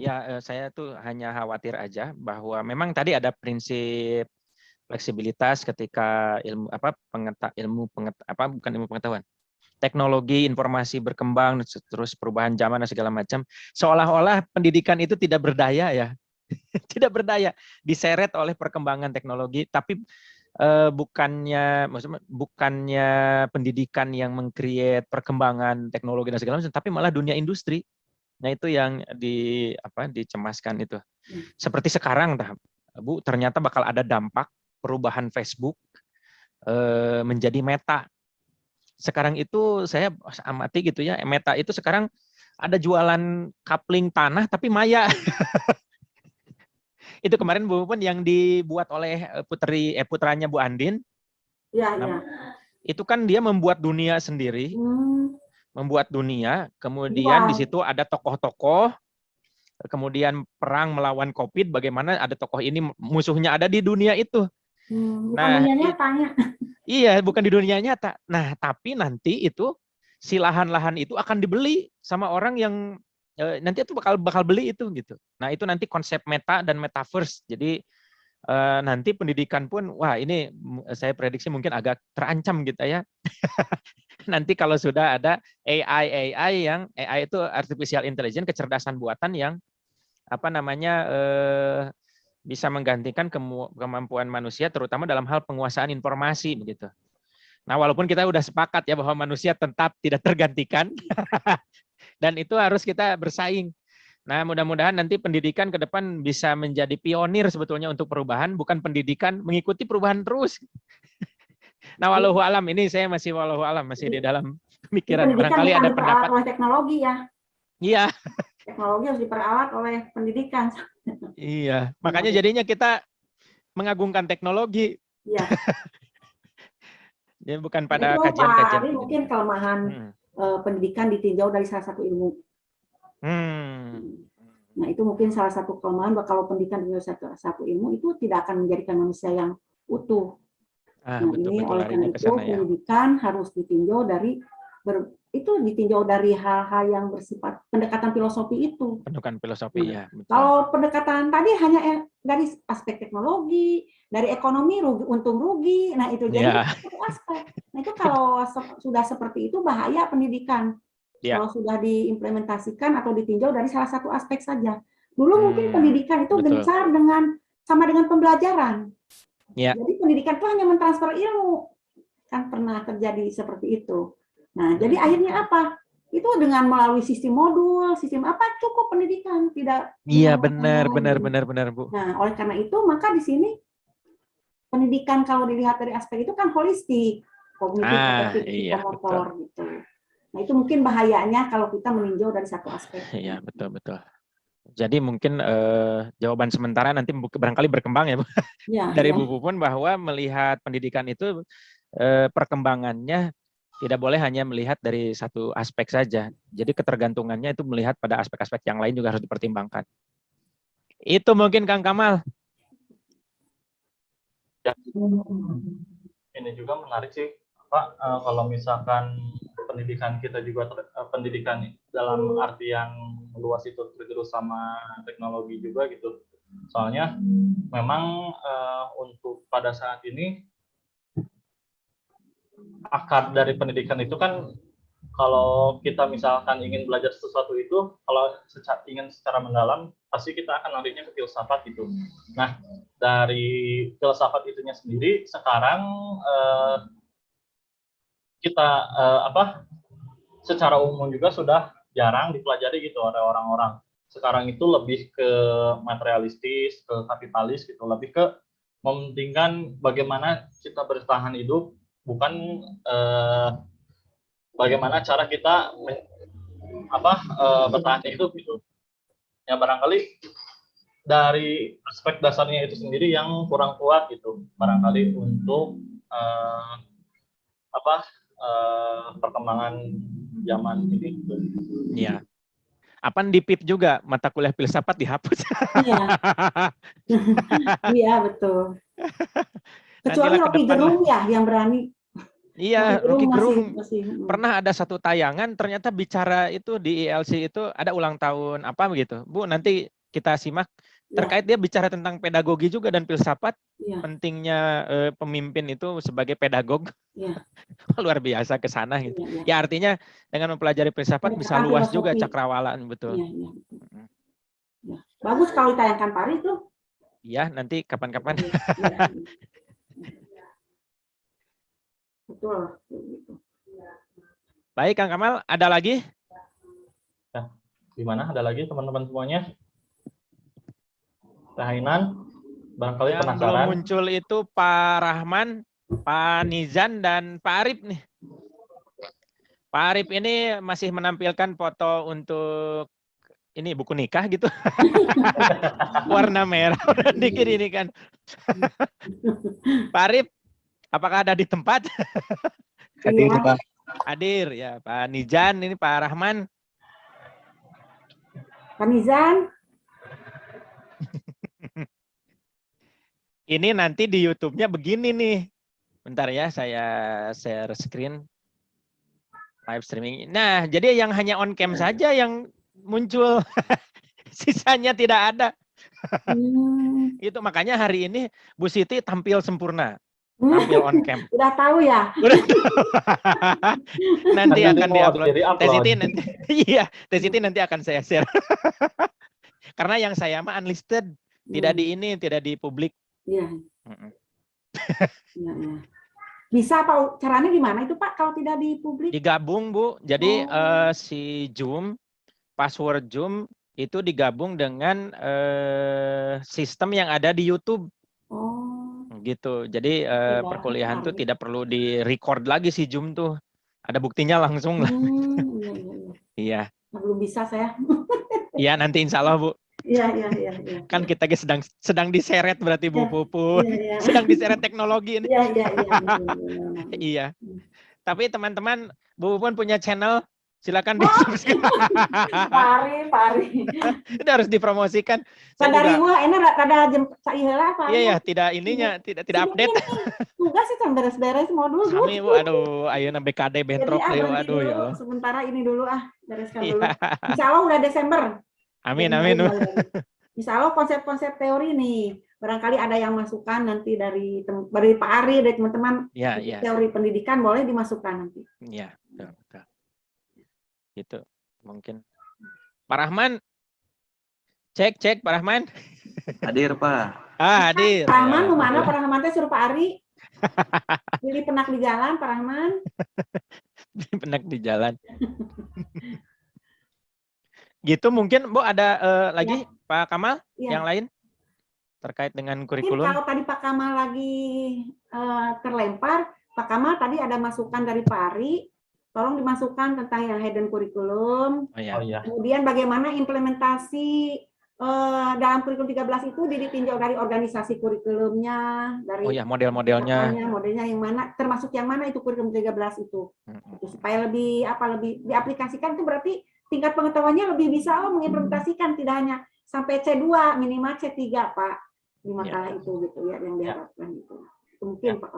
Ya, saya tuh hanya khawatir aja bahwa memang tadi ada prinsip fleksibilitas ketika bukan ilmu pengetahuan. Teknologi, informasi berkembang, terus perubahan zaman dan segala macam. Seolah-olah pendidikan itu tidak berdaya ya. Tidak berdaya, diseret oleh perkembangan teknologi, tapi bukannya pendidikan yang meng-create perkembangan teknologi dan segala macam, tapi malah dunia industri. Nah, itu yang dicemaskan itu. Seperti sekarang, Bu, ternyata bakal ada dampak perubahan Facebook menjadi Meta. Sekarang itu saya amati gitu ya, Meta itu sekarang ada jualan coupling tanah tapi maya. Itu kemarin Bu Pupun yang dibuat oleh putranya Bu Andin. Iya. Itu kan dia membuat dunia sendiri. Membuat dunia, kemudian di situ ada tokoh-tokoh, kemudian perang melawan COVID, bagaimana ada tokoh ini musuhnya ada di dunia itu. Bukan Nah, dunia nyatanya. iya, bukan di dunia nyata. Nah, tapi nanti itu si lahan-lahan itu akan dibeli sama orang yang nanti itu bakal beli itu gitu. Nah, itu nanti konsep meta dan metaverse. Jadi nanti pendidikan pun, wah ini saya prediksi mungkin agak terancam gitu ya. Nanti kalau sudah ada AI yang AI itu artificial intelligence, kecerdasan buatan yang apa namanya bisa menggantikan kemampuan manusia, terutama dalam hal penguasaan informasi begitu. Nah, walaupun kita udah sepakat ya bahwa manusia tetap tidak tergantikan dan itu harus kita bersaing. Nah, mudah-mudahan nanti pendidikan ke depan bisa menjadi pionir sebetulnya untuk perubahan, bukan pendidikan mengikuti perubahan terus. Nah, wallahu alam, ini saya masih wallahu alam, masih di dalam pemikiran. Barangkali ada pendapat oleh teknologi ya. Iya. Teknologi harus diperalat oleh pendidikan. Iya, makanya jadinya kita mengagungkan teknologi. Iya. Ya, bukan pada kajian-kajian. Ini mungkin kelemahan pendidikan ditinjau dari salah satu ilmu. Nah, itu mungkin salah satu kelemahan bahwa kalau pendidikan dari satu ilmu itu tidak akan menjadikan manusia yang utuh. Nah, ini oleh karena itu pendidikan harus ditinjau dari hal-hal yang bersifat pendekatan filosofi itu. Pendekatan filosofi ya. Betul. Kalau pendekatan tadi hanya dari aspek teknologi, dari ekonomi untung rugi, nah itu jadi satu aspek. Nah itu kalau sudah seperti itu bahaya pendidikan. Kalau sudah diimplementasikan atau ditinjau dari salah satu aspek saja. Dulu mungkin pendidikan itu gencar sama dengan pembelajaran. Jadi pendidikan itu hanya mentransfer ilmu, kan pernah terjadi seperti itu. Nah, jadi akhirnya apa? Itu dengan melalui sistem modul, sistem apa cukup pendidikan, tidak. Iya, benar, Bu. Nah, oleh karena itu maka di sini pendidikan kalau dilihat dari aspek itu kan holistik, kognitif, psikomotor gitu. Nah, itu mungkin bahayanya kalau kita meninjau dari satu aspek. Iya, betul. Jadi mungkin jawaban sementara nanti barangkali berkembang ya, Bu. Dari Bu Pupun bahwa melihat pendidikan itu perkembangannya tidak boleh hanya melihat dari satu aspek saja. Jadi ketergantungannya itu melihat pada aspek-aspek yang lain juga harus dipertimbangkan. Itu mungkin Kang Kamal. Ya. Ini juga menarik sih, Pak, kalau misalkan pendidikan kita juga pendidikan dalam arti yang luas itu tergerus sama teknologi juga gitu. Soalnya memang untuk pada saat ini akar dari pendidikan itu kan kalau kita misalkan ingin belajar sesuatu itu, kalau ingin secara mendalam pasti kita akan larinya ke filsafat gitu. Nah, dari filsafat itunya sendiri sekarang kita secara umum juga sudah jarang dipelajari gitu oleh orang-orang. Sekarang itu lebih ke materialistis, ke kapitalis gitu, lebih ke mementingkan bagaimana kita bertahan hidup, bukan bagaimana cara kita bertahan hidup gitu. Ya barangkali dari aspek dasarnya itu sendiri yang kurang kuat gitu, barangkali untuk perkembangan zaman ini gitu. Iya. Apa di PIP juga mata kuliah filsafat dihapus? Iya. Iya, betul. Kecuali Rocky Gerung ya yang berani. Iya, Rocky Gerung pernah ada satu tayangan ternyata bicara itu di ILC itu ada ulang tahun apa begitu. Bu, nanti kita simak terkait dia bicara tentang pedagogi juga dan filsafat. Pentingnya pemimpin itu sebagai pedagog. Luar biasa ke sana gitu. Ya artinya dengan mempelajari filsafat bisa luas juga cakrawala, betul. Bagus kalau ditayangkan Pari itu. Iya, nanti kapan-kapan. Betul. Baik, Kang Kamal, ada lagi? Ya, gimana? Ada lagi teman-teman semuanya? Rahainan, barangkali yang penasaran. Belum muncul itu Pak Rahman, Pak Nizan, dan Pak Arif nih. Pak Arif ini masih menampilkan foto untuk ini buku nikah gitu. Warna merah udah dikit ini kan. Pak Arif, apakah ada di tempat? Hadir, Pak. Hadir ya, Pak Nizan, ini Pak Rahman. Pak Nizan. ini nanti di YouTube-nya begini nih. Bentar ya, saya share screen live streaming. Nah, jadi yang hanya on cam saja yang muncul, sisanya tidak ada. Itu makanya hari ini Bu Siti tampil sempurna, tampil on cam. Udah tahu ya? Udah tahu. Nanti Kan akan mau diupload. di-upload. Teh Siti nanti, iya, Teh Siti nanti akan saya share. Karena yang saya mah unlisted, tidak di ini, tidak di publik. Iya. Iya, iya. Bisa Pak, caranya gimana itu Pak kalau tidak di publik? Digabung Bu, jadi si Zoom, password Zoom itu digabung dengan sistem yang ada di YouTube. Oh. Gitu. Jadi perkuliahan tuh tidak perlu di-record lagi si Zoom tuh. Ada buktinya langsung lah. Iya, iya, iya. Iya. Nah, belum bisa saya. Iya, nanti insya Allah Bu. Iya, iya, iya. Kan kita sedang diseret berarti Bu Puput. Iya, iya. Sedang diseret teknologi ini. Iya, iya, iya. Iya. Tapi teman-teman, Bu Puput punya channel, silakan di-subscribe. Pari. Itu harus dipromosikan. Sadari wah, ini rada jam saihela Pak. Iya ya, tidak ininya, tidak update. Tugas sih kan beres-beres modul. Kami Bu, aduh, ayeuna BKD bentrok deh, aduh ya Allah. Sementara ini dulu bereskan dulu. Iya. Insya Allah udah Desember. Amin. Insya Allah konsep-konsep teori nih. Barangkali ada yang masukan nanti dari Pak Ari, dari teman-teman. Iya. Teori pendidikan boleh dimasukkan nanti. Iya, betul. Gitu, mungkin. Pak Rahman. Cek Pak Rahman. Hadir, Pak. Hadir. Pak Rahman, mau mana Pak Rahman teh suruh Pak Ari. Pilih penak di jalan, Pak Rahman. Penak di jalan. Gitu mungkin Bu ada lagi ya. Pak Kamal yang lain terkait dengan kurikulum. Kalau tadi Pak Kamal lagi terlempar, Pak Kamal tadi ada masukan dari Pak Ari, tolong dimasukkan tentang yang hidden kurikulum. Kemudian bagaimana implementasi dalam kurikulum 13 itu ditinjau dari organisasi kurikulumnya, dari model-modelnya. Modelnya yang mana, termasuk yang mana itu kurikulum 13 itu. Supaya lebih diaplikasikan itu berarti tingkat pengetahuannya lebih bisa mengimplementasikan, tidak hanya sampai C2, minimal C3 Pak di makalah itu gitu ya yang diharapkan itu. Mungkin Pak.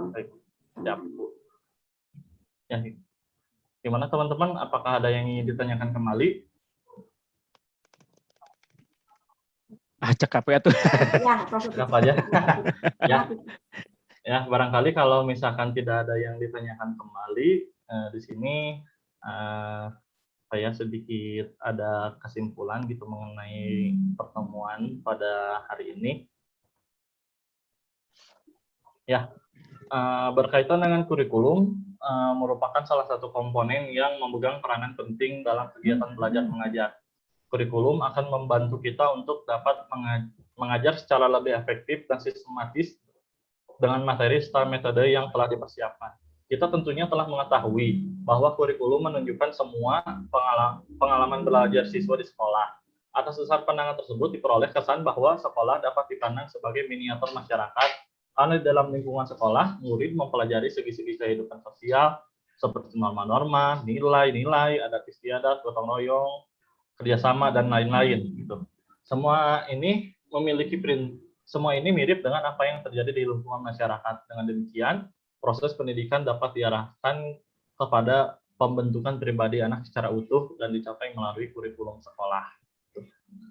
Ya. Gimana teman-teman? Apakah ada yang ingin ditanyakan kembali? Cekap ya tuh. Cekap aja. Ya, barangkali kalau misalkan tidak ada yang ditanyakan kembali di sini. Saya sedikit ada kesimpulan gitu mengenai pertemuan pada hari ini. Ya, berkaitan dengan kurikulum merupakan salah satu komponen yang memegang peranan penting dalam kegiatan belajar mengajar. Kurikulum akan membantu kita untuk dapat mengajar secara lebih efektif dan sistematis dengan materi serta metode yang telah dipersiapkan. Kita tentunya telah mengetahui bahwa kurikulum menunjukkan semua pengalaman belajar siswa di sekolah. Atas dasar pandangan tersebut diperoleh kesan bahwa sekolah dapat dipandang sebagai miniatur masyarakat, karena di dalam lingkungan sekolah, murid mempelajari segi-segi kehidupan sosial, seperti norma-norma, nilai-nilai, adat istiadat, gotong royong, kerjasama, dan lain-lain. Gitu. Semua ini mirip dengan apa yang terjadi di lingkungan masyarakat. Dengan demikian, proses pendidikan dapat diarahkan kepada pembentukan pribadi anak secara utuh dan dicapai melalui kurikulum sekolah.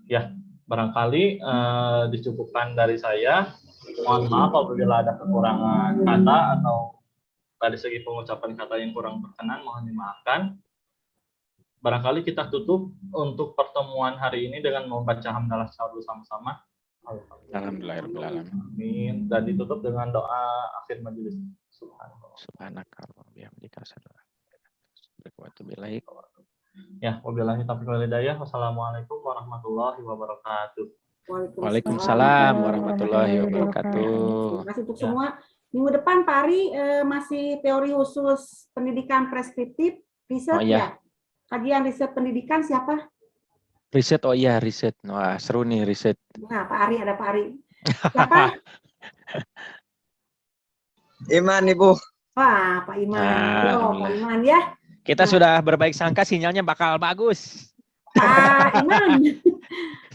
Ya, barangkali dicukupkan dari saya. Mohon maaf apabila ada kekurangan kata atau dari segi pengucapan kata yang kurang berkenan, mohon dimaafkan. Barangkali kita tutup untuk pertemuan hari ini dengan membaca hamdalah syahadu sama-sama. Alhamdulillahirabbil alamin. Amin. Dan ditutup dengan doa akhir majelis. Subhanaka wa bihamdika asyhadu an la ilaha illa anta. Ya, wabillahi taufiq wal hidayah. Wassalamualaikum warahmatullahi wabarakatuh. Waalaikumsalam warahmatullahi wabarakatuh. Terima kasih untuk semua. Minggu depan Pak Ari masih teori khusus pendidikan preskriptif, riset ya. Kajian riset pendidikan siapa? Riset, riset. Wah, seru nih riset. Nah, Pak Ari, ada Pak Ari. Siapa? Iman, Ibu. Wah, Pak Iman. Pak Iman ya. Kita sudah berbaik sangka sinyalnya bakal bagus. Pak Iman.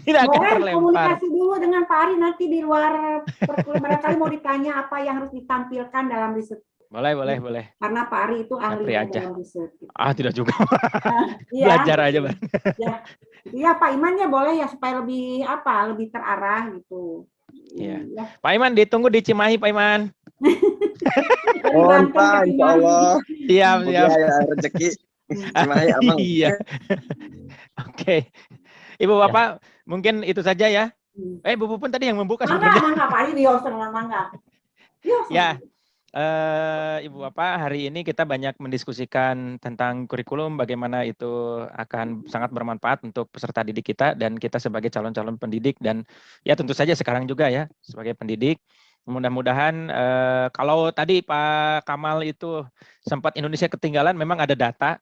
Tidak akan Boleh terlempar. komunikasi dulu dengan Pak Ari nanti di luar perkuliahan. Barangkali mau ditanya apa yang harus ditampilkan dalam riset. Boleh. Karena Pak Ari itu ahli aja. dalam riset. Gitu. Tidak juga. Iya. Belajar aja, Bang. Iya, Pak Iman ya boleh ya supaya lebih terarah gitu. Iya. Pak Iman ditunggu di Cimahi, Pak Iman. Mohon Pak, insya Allah. Siap. Ya, rezeki. Cimahi abang. Iya. Oke. Ibu Bapak, mungkin itu saja ya. Bu Pupun tadi yang membuka sebenarnya. Mangga, Pak Ari di mangga. Ya. Ibu Bapak, hari ini kita banyak mendiskusikan tentang kurikulum, bagaimana itu akan sangat bermanfaat untuk peserta didik kita dan kita sebagai calon-calon pendidik dan ya tentu saja sekarang juga ya sebagai pendidik. Mudah-mudahan kalau tadi Pak Kamal itu sempat Indonesia ketinggalan, memang ada data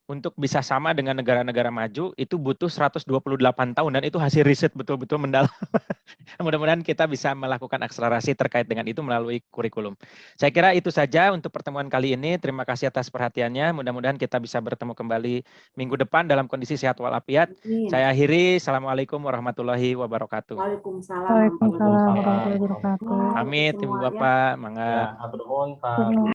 untuk bisa sama dengan negara-negara maju itu butuh 128 tahun dan itu hasil riset betul-betul mendalam. Mudah-mudahan kita bisa melakukan akselerasi terkait dengan itu melalui kurikulum. Saya kira itu saja untuk pertemuan kali ini. Terima kasih atas perhatiannya. Mudah-mudahan kita bisa bertemu kembali minggu depan dalam kondisi sehat walafiat. Saya akhiri. Assalamualaikum warahmatullahi wabarakatuh. Waalaikumsalam warahmatullahi wabarakatuh. Pamit Ibu Bapak. Mangga. Ya,